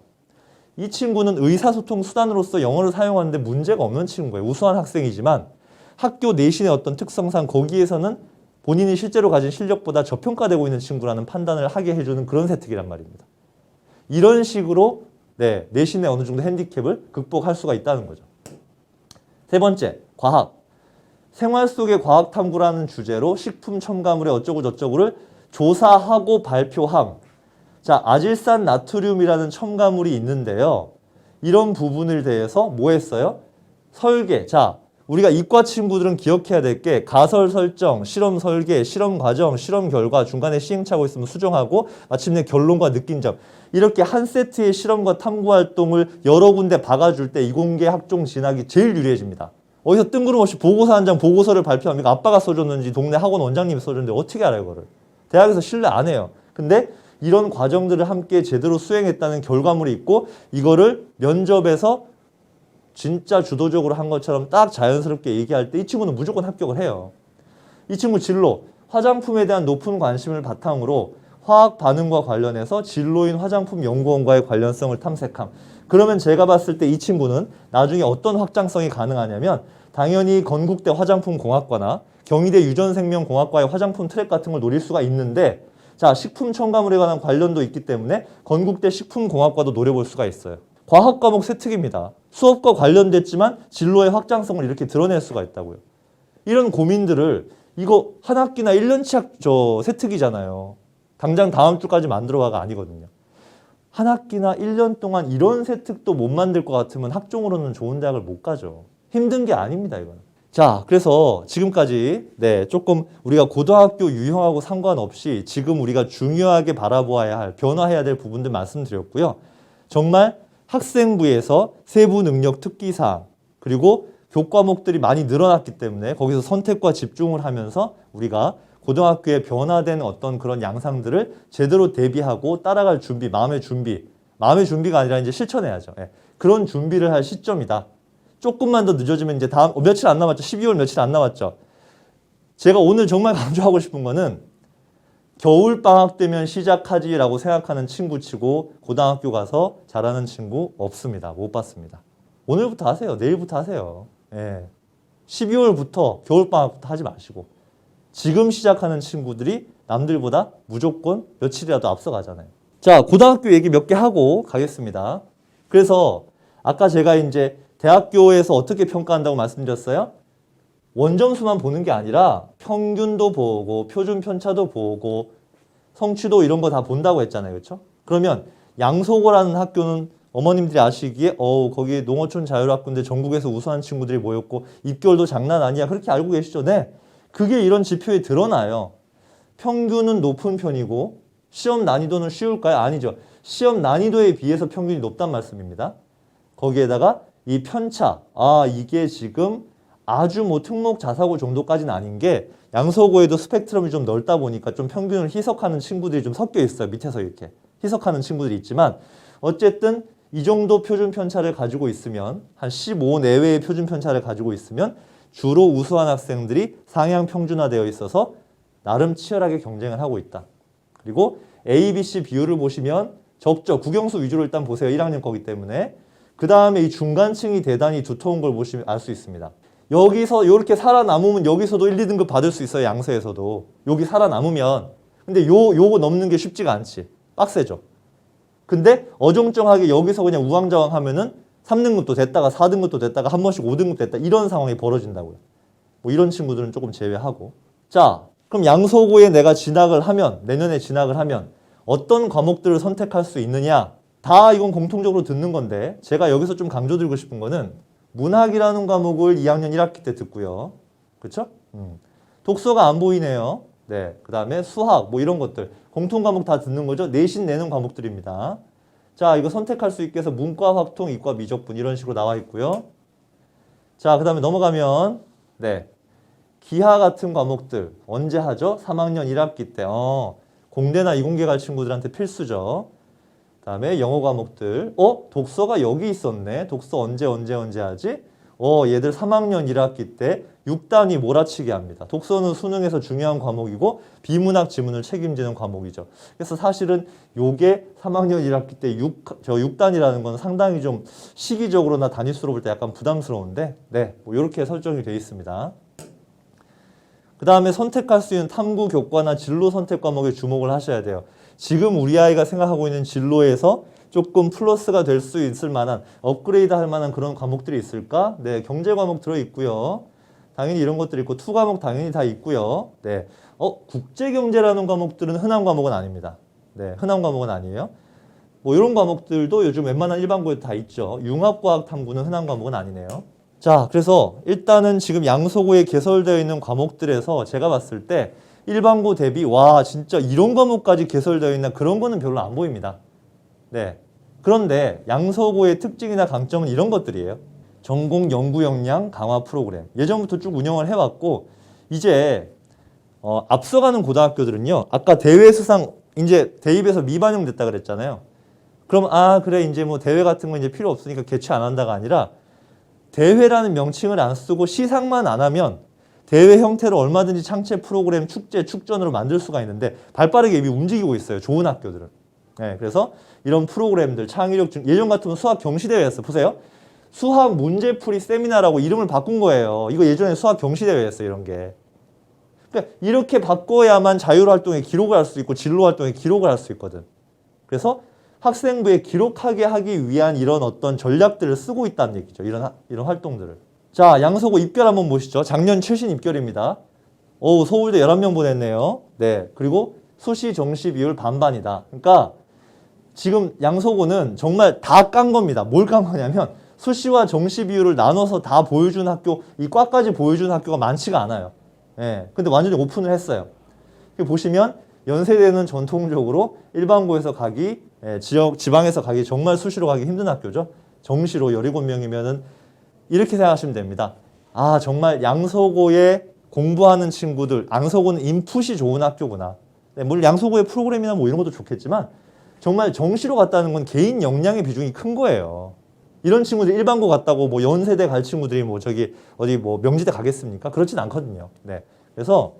이 친구는 의사소통 수단으로서 영어를 사용하는데 문제가 없는 친구예요. 우수한 학생이지만 학교 내신의 어떤 특성상 거기에서는 본인이 실제로 가진 실력보다 저평가되고 있는 친구라는 판단을 하게 해주는 그런 세특이란 말입니다. 이런 식으로 내신의 어느 정도 핸디캡을 극복할 수가 있다는 거죠. 세 번째, 과학. 생활 속의 과학 탐구라는 주제로 식품 첨가물의 어쩌고 저쩌고를 조사하고 발표함. 자, 아질산 나트륨이라는 첨가물이 있는데요. 이런 부분을 대해서 뭐 했어요? 설계. 자, 우리가 이과 친구들은 기억해야 될 게 가설 설정, 실험 설계, 실험 과정, 실험 결과, 중간에 시행착오 있으면 수정하고 마침내 결론과 느낀 점. 이렇게 한 세트의 실험과 탐구 활동을 여러 군데 박아줄 때 이공계 학종 진학이 제일 유리해집니다. 어디서 뜬구름없이 보고서 한 장 보고서를 발표합니까? 아빠가 써줬는지 동네 학원 원장님이 써줬는데 어떻게 알아요, 이거를? 대학에서 신뢰 안 해요. 근데 이런 과정들을 함께 제대로 수행했다는 결과물이 있고 이거를 면접에서 진짜 주도적으로 한 것처럼 딱 자연스럽게 얘기할 때 이 친구는 무조건 합격을 해요. 이 친구 진로, 화장품에 대한 높은 관심을 바탕으로 화학 반응과 관련해서 진로인 화장품 연구원과의 관련성을 탐색함. 그러면 제가 봤을 때 이 친구는 나중에 어떤 확장성이 가능하냐면 당연히 건국대 화장품공학과나 경희대 유전생명공학과의 화장품 트랙 같은 걸 노릴 수가 있는데 자, 식품 첨가물에 관한 관련도 있기 때문에 건국대 식품공학과도 노려볼 수가 있어요. 과학 과목 세 특입니다. 수업과 관련됐지만 진로의 확장성을 이렇게 드러낼 수가 있다고요. 이런 고민들을 이거 한 학기나 1년치 세 특이잖아요. 당장 다음 주까지 만들어가가 아니거든요. 한 학기나 1년 동안 이런 세 특도 못 만들 것 같으면 학종으로는 좋은 대학을 못 가죠. 힘든 게 아닙니다, 이거는. 자, 그래서 지금까지 조금 우리가 고등학교 유형하고 상관없이 지금 우리가 중요하게 바라보아야 할, 변화해야 될 부분들 말씀드렸고요. 정말 학생부에서 세부 능력 특기사항 그리고 교과목들이 많이 늘어났기 때문에 거기서 선택과 집중을 하면서 우리가 고등학교에 변화된 어떤 그런 양상들을 제대로 대비하고 따라갈 준비, 마음의 준비가 아니라 이제 실천해야죠. 그런 준비를 할 시점이다. 조금만 더 늦어지면 이제 다음 며칠 안 남았죠. 12월 며칠 안 남았죠. 제가 오늘 정말 강조하고 싶은 거는 겨울방학 되면 시작하지라고 생각하는 친구 치고 고등학교 가서 잘하는 친구 없습니다. 못 봤습니다. 오늘부터 하세요. 내일부터 하세요. 12월부터 겨울방학부터 하지 마시고 지금 시작하는 친구들이 남들보다 무조건 며칠이라도 앞서가잖아요. 자, 고등학교 얘기 몇 개 하고 가겠습니다. 그래서 아까 제가 이제 대학교에서 어떻게 평가한다고 말씀드렸어요? 원점수만 보는 게 아니라 평균도 보고 표준 편차도 보고 성취도 이런 거 다 본다고 했잖아요. 그렇죠? 그러면 양소고라는 학교는 어머님들이 아시기에 거기 농어촌 자율학교인데 전국에서 우수한 친구들이 모였고 입결도 장난 아니야. 그렇게 알고 계시죠? 네. 그게 이런 지표에 드러나요. 평균은 높은 편이고 시험 난이도는 쉬울까요? 아니죠. 시험 난이도에 비해서 평균이 높단 말씀입니다. 거기에다가 이 편차, 이게 지금 아주 뭐 특목 자사고 정도까지는 아닌 게 양서고에도 스펙트럼이 좀 넓다 보니까 좀 평균을 희석하는 친구들이 좀 섞여 있어요. 밑에서 이렇게 희석하는 친구들이 있지만 어쨌든 이 정도 표준 편차를 가지고 있으면 한 15 내외의 표준 편차를 가지고 있으면 주로 우수한 학생들이 상향 평준화되어 있어서 나름 치열하게 경쟁을 하고 있다. 그리고 A, B, C 비율을 보시면 적죠. 국영수 위주로 일단 보세요. 1학년 거기 때문에. 그 다음에 이 중간층이 대단히 두터운 걸 보시면 알 수 있습니다. 여기서 이렇게 살아남으면 여기서도 1, 2등급 받을 수 있어요. 양서에서도. 여기 살아남으면. 근데 요거 넘는 게 쉽지가 않지. 빡세죠. 근데 어정쩡하게 여기서 그냥 우왕좌왕 하면은 3등급도 됐다가 4등급도 됐다가 한 번씩 5등급 됐다. 이런 상황이 벌어진다고요. 뭐 이런 친구들은 조금 제외하고. 자, 그럼 양서고에 내가 진학을 하면, 내년에 진학을 하면 어떤 과목들을 선택할 수 있느냐? 다 이건 공통적으로 듣는 건데 제가 여기서 좀 강조드리고 싶은 거는 문학이라는 과목을 2학년 1학기 때 듣고요. 그렇죠? 독서가 안 보이네요. 네, 그 다음에 수학 뭐 이런 것들 공통 과목 다 듣는 거죠. 내신 내는 과목들입니다. 자, 이거 선택할 수 있게 해서 문과, 확통, 이과, 미적분 이런 식으로 나와 있고요. 자, 그 다음에 넘어가면 기하 같은 과목들 언제 하죠? 3학년 1학기 때. 공대나 이공계 갈 친구들한테 필수죠. 그 다음에 영어 과목들. 독서가 여기 있었네. 독서 언제 하지? 얘들 3학년 1학기 때 6단위 몰아치기 합니다. 독서는 수능에서 중요한 과목이고 비문학 지문을 책임지는 과목이죠. 그래서 사실은 요게 3학년 1학기 때 6단이라는 건 상당히 좀 시기적으로나 단위수로 볼 때 약간 부담스러운데 뭐 이렇게 설정이 되어 있습니다. 그 다음에 선택할 수 있는 탐구 교과나 진로 선택 과목에 주목을 하셔야 돼요. 지금 우리 아이가 생각하고 있는 진로에서 조금 플러스가 될 수 있을 만한 업그레이드 할 만한 그런 과목들이 있을까? 네, 경제 과목 들어있고요. 당연히 이런 것들이 있고 투 과목 당연히 다 있고요. 네. 국제경제라는 과목들은 흔한 과목은 아닙니다. 네, 흔한 과목은 아니에요. 뭐 이런 과목들도 요즘 웬만한 일반고에 다 있죠. 융합과학 탐구는 흔한 과목은 아니네요. 자, 그래서 일단은 지금 양서고에 개설되어 있는 과목들에서 제가 봤을 때 일반고 대비 와 진짜 이런 과목까지 개설되어 있나 그런 거는 별로 안 보입니다. 네. 그런데 양서고의 특징이나 강점은 이런 것들이에요. 전공 연구 역량 강화 프로그램. 예전부터 쭉 운영을 해왔고 이제 앞서가는 고등학교들은요. 아까 대회 수상 이제 대입에서 미반영 됐다 그랬잖아요. 그럼 그래 이제 뭐 대회 같은 거 이제 필요 없으니까 개최 안 한다가 아니라 대회라는 명칭을 안 쓰고 시상만 안 하면 대회 형태로 얼마든지 창체 프로그램, 축제, 축전으로 만들 수가 있는데 발빠르게 이미 움직이고 있어요. 좋은 학교들은. 네, 그래서 이런 프로그램들 창의력 예전 같으면 수학 경시대회였어. 보세요. 수학 문제풀이 세미나라고 이름을 바꾼 거예요. 이거 예전에 수학 경시대회였어요. 이런 게. 그러니까 이렇게 바꿔야만 자율활동에 기록을 할 수 있고 진로활동에 기록을 할 수 있거든. 그래서 학생부에 기록하게 하기 위한 이런 어떤 전략들을 쓰고 있다는 얘기죠. 이런 활동들을. 자, 양서고 입결 한번 보시죠. 작년 최신 입결입니다. 서울대 11명 보냈네요. 네. 그리고 수시 정시 비율 반반이다. 그러니까 지금 양서고는 정말 다 깐 겁니다. 뭘 깐 거냐면 수시와 정시 비율을 나눠서 다 보여준 학교, 이 과까지 보여준 학교가 많지가 않아요. 예. 근데 완전히 오픈을 했어요. 보시면 연세대는 전통적으로 일반고에서 가기, 지방에서 가기 정말 수시로 가기 힘든 학교죠. 정시로 17명이면은 이렇게 생각하시면 됩니다. 정말 양서고에 공부하는 친구들, 양서고는 인풋이 좋은 학교구나. 네, 물론 양서고의 프로그램이나 뭐 이런 것도 좋겠지만 정말 정시로 갔다는 건 개인 역량의 비중이 큰 거예요. 이런 친구들이 일반고 갔다고 뭐 연세대 갈 친구들이 뭐 저기 어디 뭐 명지대 가겠습니까? 그렇진 않거든요. 네. 그래서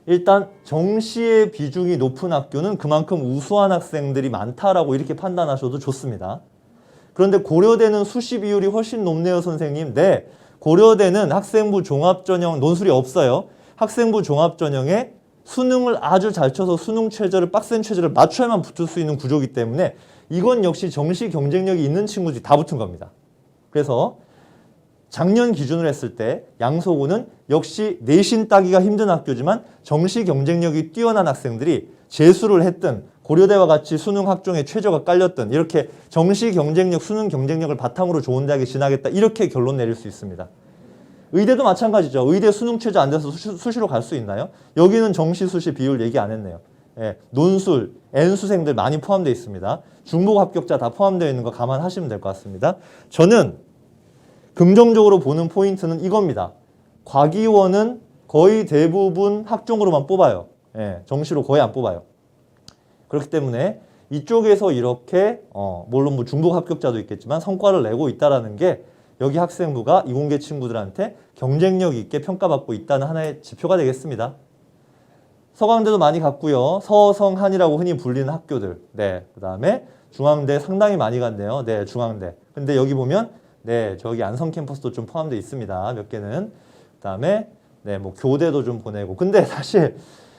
일단 정시의 비중이 높은 학교는 그만큼 우수한 학생들이 많다라고 이렇게 판단하셔도 좋습니다. 그런데 고려대는 수시 비율이 훨씬 높네요, 선생님. 네. 고려대는 학생부 종합전형 논술이 없어요. 학생부 종합전형에 수능을 아주 잘 쳐서 수능 최저를 빡센 최저를 맞춰야만 붙을 수 있는 구조이기 때문에 이건 역시 정시 경쟁력이 있는 친구들이 다 붙은 겁니다. 그래서 작년 기준으로 했을 때 양서고는 역시 내신 따기가 힘든 학교지만 정시 경쟁력이 뛰어난 학생들이 재수를 했든 고려대와 같이 수능 학종에 최저가 깔렸든 이렇게 정시 경쟁력, 수능 경쟁력을 바탕으로 좋은 대학에 진학했다 이렇게 결론 내릴 수 있습니다. 의대도 마찬가지죠. 의대 수능 최저 안 돼서 수시로 갈 수 있나요? 여기는 정시, 수시 비율 얘기 안 했네요. 논술, N수생들 많이 포함되어 있습니다. 중복 합격자 다 포함되어 있는 거 감안하시면 될 것 같습니다. 저는 긍정적으로 보는 포인트는 이겁니다. 과기원은 거의 대부분 학종으로만 뽑아요. 정시로 거의 안 뽑아요. 그렇기 때문에 이쪽에서 이렇게 물론 뭐 중복 합격자도 있겠지만 성과를 내고 있다는 게 여기 학생부가 이공계 친구들한테 경쟁력 있게 평가받고 있다는 하나의 지표가 되겠습니다. 서강대도 많이 갔고요. 서성한이라고 흔히 불리는 학교들. 네, 그 다음에 중앙대 상당히 많이 갔네요. 네, 중앙대. 근데 여기 보면 네, 저기 안성 캠퍼스도 좀 포함되어 있습니다. 몇 개는. 그 다음에 네, 뭐 교대도 좀 보내고. 근데 사실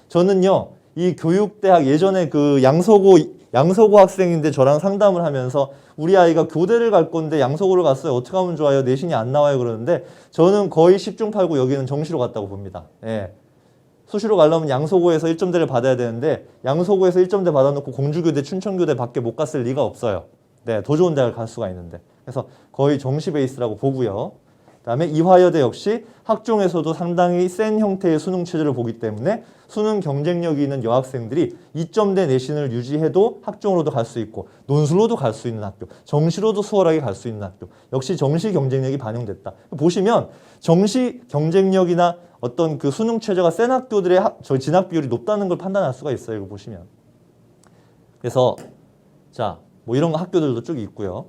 저는요, 이 교육대학 예전에 그 양서고 학생인데 저랑 상담을 하면서 우리 아이가 교대를 갈 건데 양서고를 갔어요. 어떻게 하면 좋아요? 내신이 안 나와요. 그러는데 저는 거의 10중 8구 여기는 정시로 갔다고 봅니다. 예. 수시로 가려면 양서고에서 1점대를 받아야 되는데 양서고에서 1점대 받아놓고 공주교대, 춘천교대 밖에 못 갔을 리가 없어요. 네, 더 좋은 대학을 갈 수가 있는데. 그래서 거의 정시 베이스라고 보고요. 그 다음에 이화여대 역시 학종에서도 상당히 센 형태의 수능 체제를 보기 때문에 수능 경쟁력이 있는 여학생들이 2점대 내신을 유지해도 학종으로도 갈 수 있고 논술로도 갈 수 있는 학교, 정시로도 수월하게 갈 수 있는 학교. 역시 정시 경쟁력이 반영됐다. 보시면 정시 경쟁력이나 어떤 그 수능 체제가 센 학교들의 진학 비율이 높다는 걸 판단할 수가 있어요. 이거 보시면. 그래서 자, 뭐 이런 학교들도 쭉 있고요.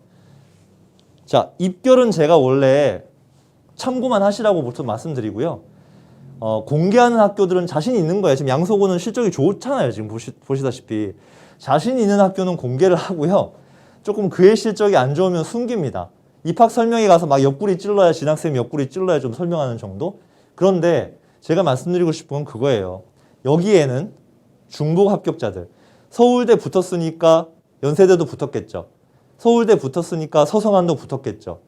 자, 입결은 제가 원래 참고만 하시라고 보통 말씀드리고요. 공개하는 학교들은 자신 있는 거예요. 지금 양서고는 실적이 좋잖아요. 지금 보시다시피. 자신 있는 학교는 공개를 하고요. 조금 그의 실적이 안 좋으면 숨깁니다. 입학 설명회 가서 막 옆구리 찔러야 진학생이 옆구리 찔러야 좀 설명하는 정도? 그런데 제가 말씀드리고 싶은 건 그거예요. 여기에는 중복 합격자들. 서울대 붙었으니까 연세대도 붙었겠죠. 서울대 붙었으니까 서성한도 붙었겠죠.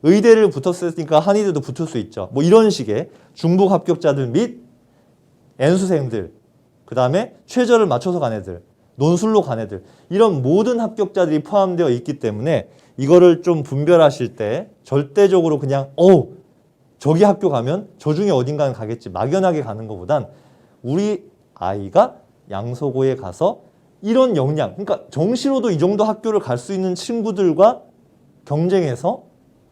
의대를 붙었으니까 한의대도 붙을 수 있죠. 뭐 이런 식의 중복 합격자들 및 N수생들, 그 다음에 최저를 맞춰서 간 애들, 논술로 간 애들, 이런 모든 합격자들이 포함되어 있기 때문에 이거를 좀 분별하실 때 절대적으로 그냥 저기 학교 가면 저 중에 어딘가는 가겠지 막연하게 가는 것보단 우리 아이가 양서고에 가서 이런 역량, 그러니까 정시로도 이 정도 학교를 갈 수 있는 친구들과 경쟁해서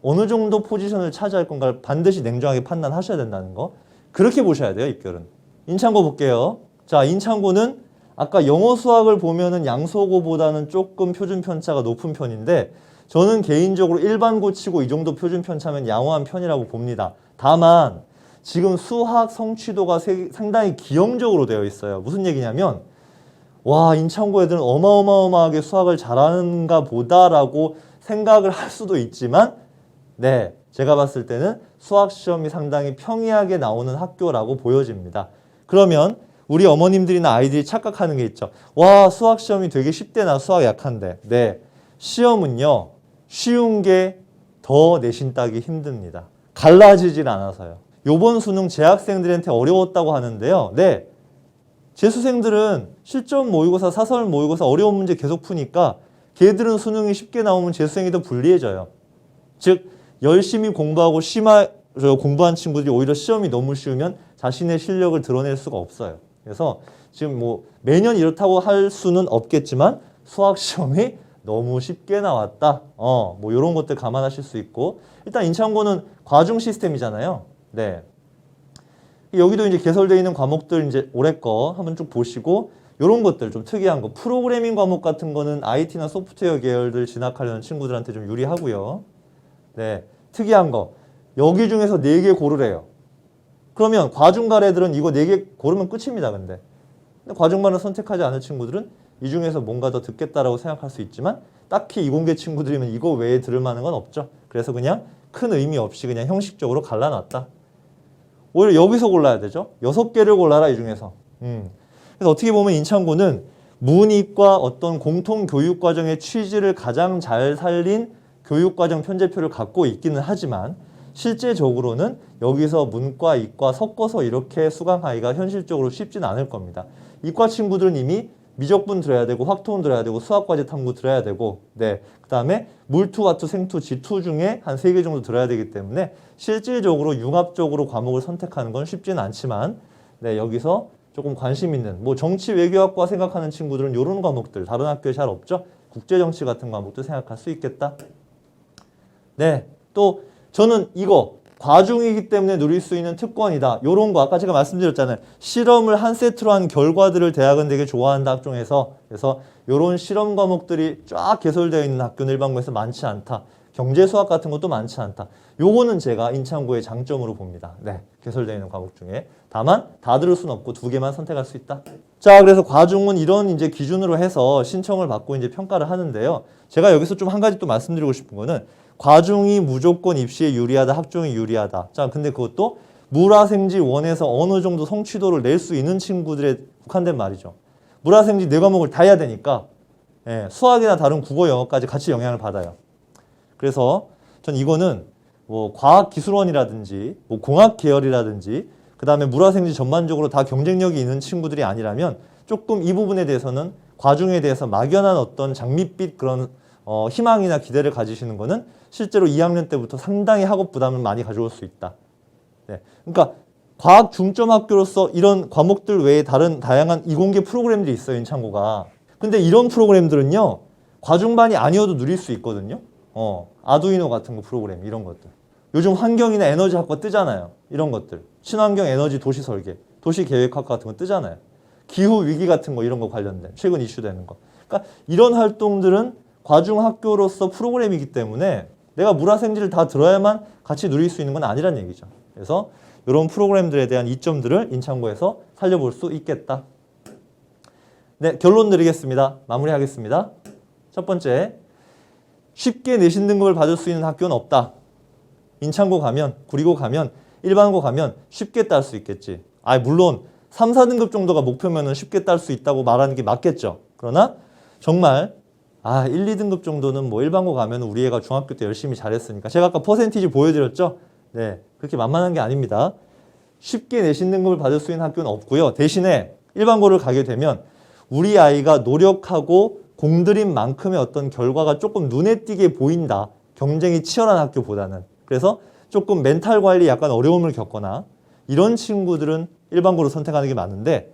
어느 정도 포지션을 차지할 건가를 반드시 냉정하게 판단하셔야 된다는 거. 그렇게 보셔야 돼요, 입결은. 인창고 볼게요. 자, 인창고는 아까 영어 수학을 보면은 양서고보다는 조금 표준 편차가 높은 편인데 저는 개인적으로 일반고 치고 이 정도 표준 편차면 양호한 편이라고 봅니다. 다만 지금 수학 성취도가 상당히 기형적으로 되어 있어요. 무슨 얘기냐면 와, 인창고 애들은 어마어마하게 수학을 잘하는가 보다라고 생각을 할 수도 있지만 네, 제가 봤을 때는 수학 시험이 상당히 평이하게 나오는 학교라고 보여집니다. 그러면 우리 어머님들이나 아이들이 착각하는 게 있죠. 와, 수학 시험이 되게 쉽대, 나 수학 약한데. 네, 시험은요 쉬운 게 더 내신 따기 힘듭니다. 갈라지질 않아서요. 요번 수능 재학생들한테 어려웠다고 하는데요. 네, 재수생들은 실전 모의고사, 사설 모의고사 어려운 문제 계속 푸니까 걔들은 수능이 쉽게 나오면 재수생이 더 불리해져요. 즉 열심히 공부하고 공부한 친구들이 오히려 시험이 너무 쉬우면 자신의 실력을 드러낼 수가 없어요. 그래서 지금 뭐 매년 이렇다고 할 수는 없겠지만 수학 시험이 너무 쉽게 나왔다. 뭐 이런 것들 감안하실 수 있고, 일단 인창고는 과중 시스템이잖아요. 네. 여기도 이제 개설되어 있는 과목들 이제 올해 거 한번 쭉 보시고, 이런 것들 좀 특이한 거, 프로그래밍 과목 같은 거는 IT나 소프트웨어 계열들 진학하려는 친구들한테 좀 유리하고요. 네. 특이한 거, 여기 중에서 4개 고르래요. 그러면 과중갈 애들은 이거 4개 고르면 끝입니다. 근데 과중반을 선택하지 않을 친구들은 이 중에서 뭔가 더 듣겠다라고 생각할 수 있지만 딱히 이공계 친구들이면 이거 외에 들을 만한 건 없죠. 그래서 그냥 큰 의미 없이 그냥 형식적으로 갈라놨다. 오히려 여기서 골라야 되죠. 6개를 골라라, 이 중에서. 그래서 어떻게 보면 인창고는 문이과 어떤 공통 교육과정의 취지를 가장 잘 살린 교육과정 편제표를 갖고 있기는 하지만 실제적으로는 여기서 문과, 이과 섞어서 이렇게 수강하기가 현실적으로 쉽진 않을 겁니다. 이과 친구들은 이미 미적분 들어야 되고 확통은 들어야 되고 수학과제 탐구 들어야 되고, 네, 그 다음에 물투, 화투, 생투, 지투 중에 한 3개 정도 들어야 되기 때문에 실질적으로 융합적으로 과목을 선택하는 건 쉽지는 않지만, 네, 여기서 조금 관심 있는 뭐 정치 외교학과 생각하는 친구들은 이런 과목들 다른 학교에 잘 없죠. 국제정치 같은 과목도 생각할 수 있겠다. 네, 또 저는 이거 과중이기 때문에 누릴 수 있는 특권이다. 요런 거 아까 제가 말씀드렸잖아요. 실험을 한 세트로 한 결과들을 대학은 되게 좋아한다, 학종에서. 그래서 요런 실험 과목들이 쫙 개설되어 있는 학교는 일반고에서 많지 않다. 경제 수학 같은 것도 많지 않다. 요거는 제가 인창고의 장점으로 봅니다. 네, 개설되어 있는 과목 중에. 다만 다 들을 수는 없고 2개만 선택할 수 있다. 자, 그래서 과중은 이런 이제 기준으로 해서 신청을 받고 이제 평가를 하는데요. 제가 여기서 좀 한 가지 또 말씀드리고 싶은 거는 과중이 무조건 입시에 유리하다, 학종이 유리하다. 자, 근데 그것도 물화생지 원에서 어느 정도 성취도를 낼 수 있는 친구들에 국한된 말이죠. 물화생지 4과목을 다 해야 되니까 수학이나 다른 국어, 영어까지 같이 영향을 받아요. 그래서 전 이거는 뭐 과학기술원이라든지 뭐 공학 계열이라든지 그 다음에 물화생지 전반적으로 다 경쟁력이 있는 친구들이 아니라면 조금 이 부분에 대해서는 과중에 대해서 막연한 어떤 장밋빛 그런 희망이나 기대를 가지시는 거는 실제로 2학년 때부터 상당히 학업 부담을 많이 가져올 수 있다. 네. 그러니까 과학 중점 학교로서 이런 과목들 외에 다른 다양한 이공계 프로그램들이 있어요, 인창고가. 근데 이런 프로그램들은요, 과중반이 아니어도 누릴 수 있거든요. 아두이노 같은 거 프로그램, 이런 것들. 요즘 환경이나 에너지학과 뜨잖아요. 이런 것들. 친환경 에너지 도시 설계, 도시 계획학과 같은 거 뜨잖아요. 기후 위기 같은 거, 이런 거 관련된 최근 이슈되는 거. 그러니까 이런 활동들은 과중 학교로서 프로그램이기 때문에 내가 물화생지를 다 들어야만 같이 누릴 수 있는 건 아니란 얘기죠. 그래서 이런 프로그램들에 대한 이점들을 인창고에서 살려볼 수 있겠다. 네, 결론 드리겠습니다. 마무리하겠습니다. 첫 번째, 쉽게 내신 등급을 받을 수 있는 학교는 없다. 인창고 가면, 구리고 가면, 일반고 가면 쉽게 딸 수 있겠지. 물론 3, 4등급 정도가 목표면은 쉽게 딸 수 있다고 말하는 게 맞겠죠. 그러나 정말 아, 1, 2등급 정도는 뭐 일반고 가면 우리 애가 중학교 때 열심히 잘했으니까. 제가 아까 퍼센티지 보여드렸죠? 네, 그렇게 만만한 게 아닙니다. 쉽게 내신 등급을 받을 수 있는 학교는 없고요. 대신에 일반고를 가게 되면 우리 아이가 노력하고 공들인 만큼의 어떤 결과가 조금 눈에 띄게 보인다. 경쟁이 치열한 학교보다는. 그래서 조금 멘탈 관리 약간 어려움을 겪거나 이런 친구들은 일반고를 선택하는 게 맞는데,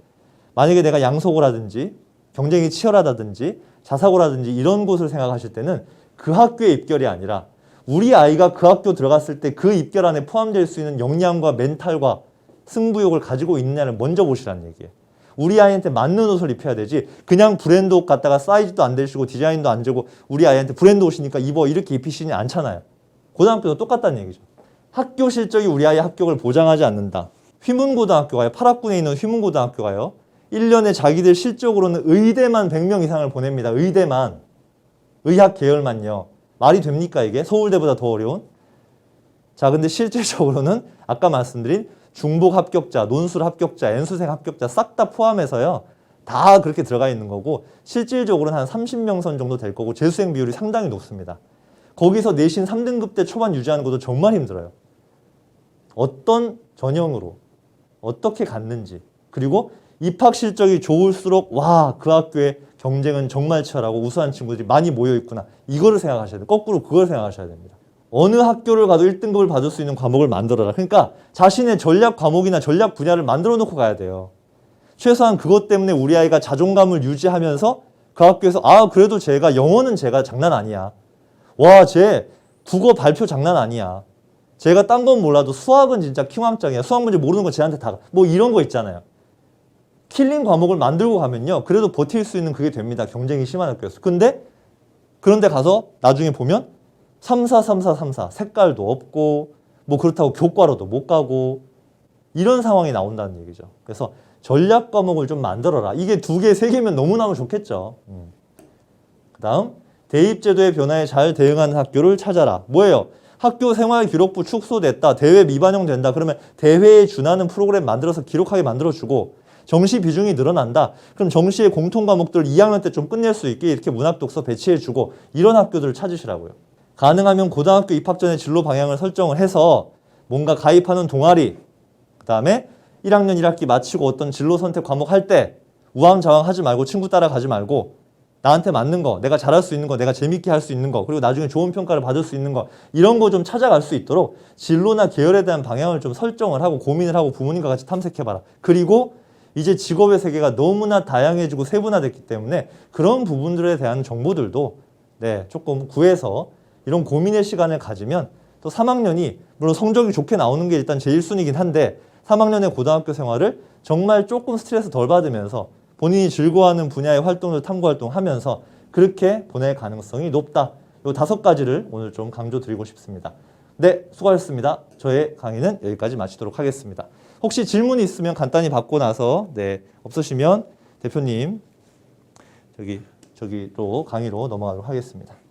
만약에 내가 양소고라든지 경쟁이 치열하다든지 자사고라든지 이런 곳을 생각하실 때는 그 학교의 입결이 아니라 우리 아이가 그 학교 들어갔을 때 그 입결 안에 포함될 수 있는 역량과 멘탈과 승부욕을 가지고 있느냐를 먼저 보시라는 얘기예요. 우리 아이한테 맞는 옷을 입혀야 되지, 그냥 브랜드 옷 갖다가 사이즈도 안 되시고 디자인도 안 되고 우리 아이한테 브랜드 옷이니까 입어 이렇게 입히시지 않잖아요. 고등학교도 똑같다는 얘기죠. 학교 실적이 우리 아이의 합격을 보장하지 않는다. 휘문고등학교가요, 8학군에 있는 휘문고등학교가요, 1년에 자기들 실적으로는 의대만 100명 이상을 보냅니다. 의대만. 의학 계열만요. 말이 됩니까 이게? 서울대보다 더 어려운? 자, 근데 실질적으로는 아까 말씀드린 중복 합격자, 논술 합격자, N수생 합격자 싹 다 포함해서요, 다 그렇게 들어가 있는 거고 실질적으로는 한 30명 선 정도 될 거고 재수생 비율이 상당히 높습니다. 거기서 내신 3등급 대 초반 유지하는 것도 정말 힘들어요. 어떤 전형으로 어떻게 갔는지, 그리고 입학 실적이 좋을수록 와, 그 학교의 경쟁은 정말 치열하고 우수한 친구들이 많이 모여 있구나. 이거를 생각하셔야 돼요. 거꾸로 그걸 생각하셔야 됩니다. 어느 학교를 가도 1등급을 받을 수 있는 과목을 만들어라. 그러니까 자신의 전략 과목이나 전략 분야를 만들어 놓고 가야 돼요. 최소한 그것 때문에 우리 아이가 자존감을 유지하면서 그 학교에서 아, 그래도 제가 영어는 제가 장난 아니야. 와, 쟤 국어 발표 장난 아니야. 제가 딴 건 몰라도 수학은 진짜 킹왕짱이야. 수학 문제 모르는 거 쟤한테 다. 뭐 이런 거 있잖아요. 킬링 과목을 만들고 가면요, 그래도 버틸 수 있는 그게 됩니다. 경쟁이 심한 학교였어. 근데 그런데 가서 나중에 보면 3사, 3사, 3사 색깔도 없고 뭐 그렇다고 교과로도 못 가고 이런 상황이 나온다는 얘기죠. 그래서 전략 과목을 좀 만들어라. 이게 2개, 3개면 너무너무 좋겠죠. 그 다음, 대입제도의 변화에 잘 대응하는 학교를 찾아라. 뭐예요? 학교 생활 기록부 축소됐다. 대회 미반영된다. 그러면 대회에 준하는 프로그램 만들어서 기록하게 만들어주고, 정시 비중이 늘어난다. 그럼 정시의 공통 과목들 2학년 때 좀 끝낼 수 있게 이렇게 문학 독서 배치해주고 이런 학교들을 찾으시라고요. 가능하면 고등학교 입학 전에 진로 방향을 설정을 해서 뭔가 가입하는 동아리, 그 다음에 1학년 1학기 마치고 어떤 진로 선택 과목 할 때 우왕좌왕 하지 말고 친구 따라가지 말고 나한테 맞는 거, 내가 잘할 수 있는 거, 내가 재밌게 할 수 있는 거, 그리고 나중에 좋은 평가를 받을 수 있는 거, 이런 거 좀 찾아갈 수 있도록 진로나 계열에 대한 방향을 좀 설정을 하고 고민을 하고 부모님과 같이 탐색해봐라. 그리고 이제 직업의 세계가 너무나 다양해지고 세분화됐기 때문에 그런 부분들에 대한 정보들도 조금 구해서 이런 고민의 시간을 가지면 또 3학년이 물론 성적이 좋게 나오는 게 일단 제일 순위이긴 한데 3학년의 고등학교 생활을 정말 조금 스트레스 덜 받으면서 본인이 즐거워하는 분야의 활동을 탐구활동하면서 그렇게 보낼 가능성이 높다. 이 5가지를 오늘 좀 강조드리고 싶습니다. 네, 수고하셨습니다. 저의 강의는 여기까지 마치도록 하겠습니다. 혹시 질문이 있으면 간단히 받고 나서 없으시면 대표님 저기로 강의로 넘어가도록 하겠습니다.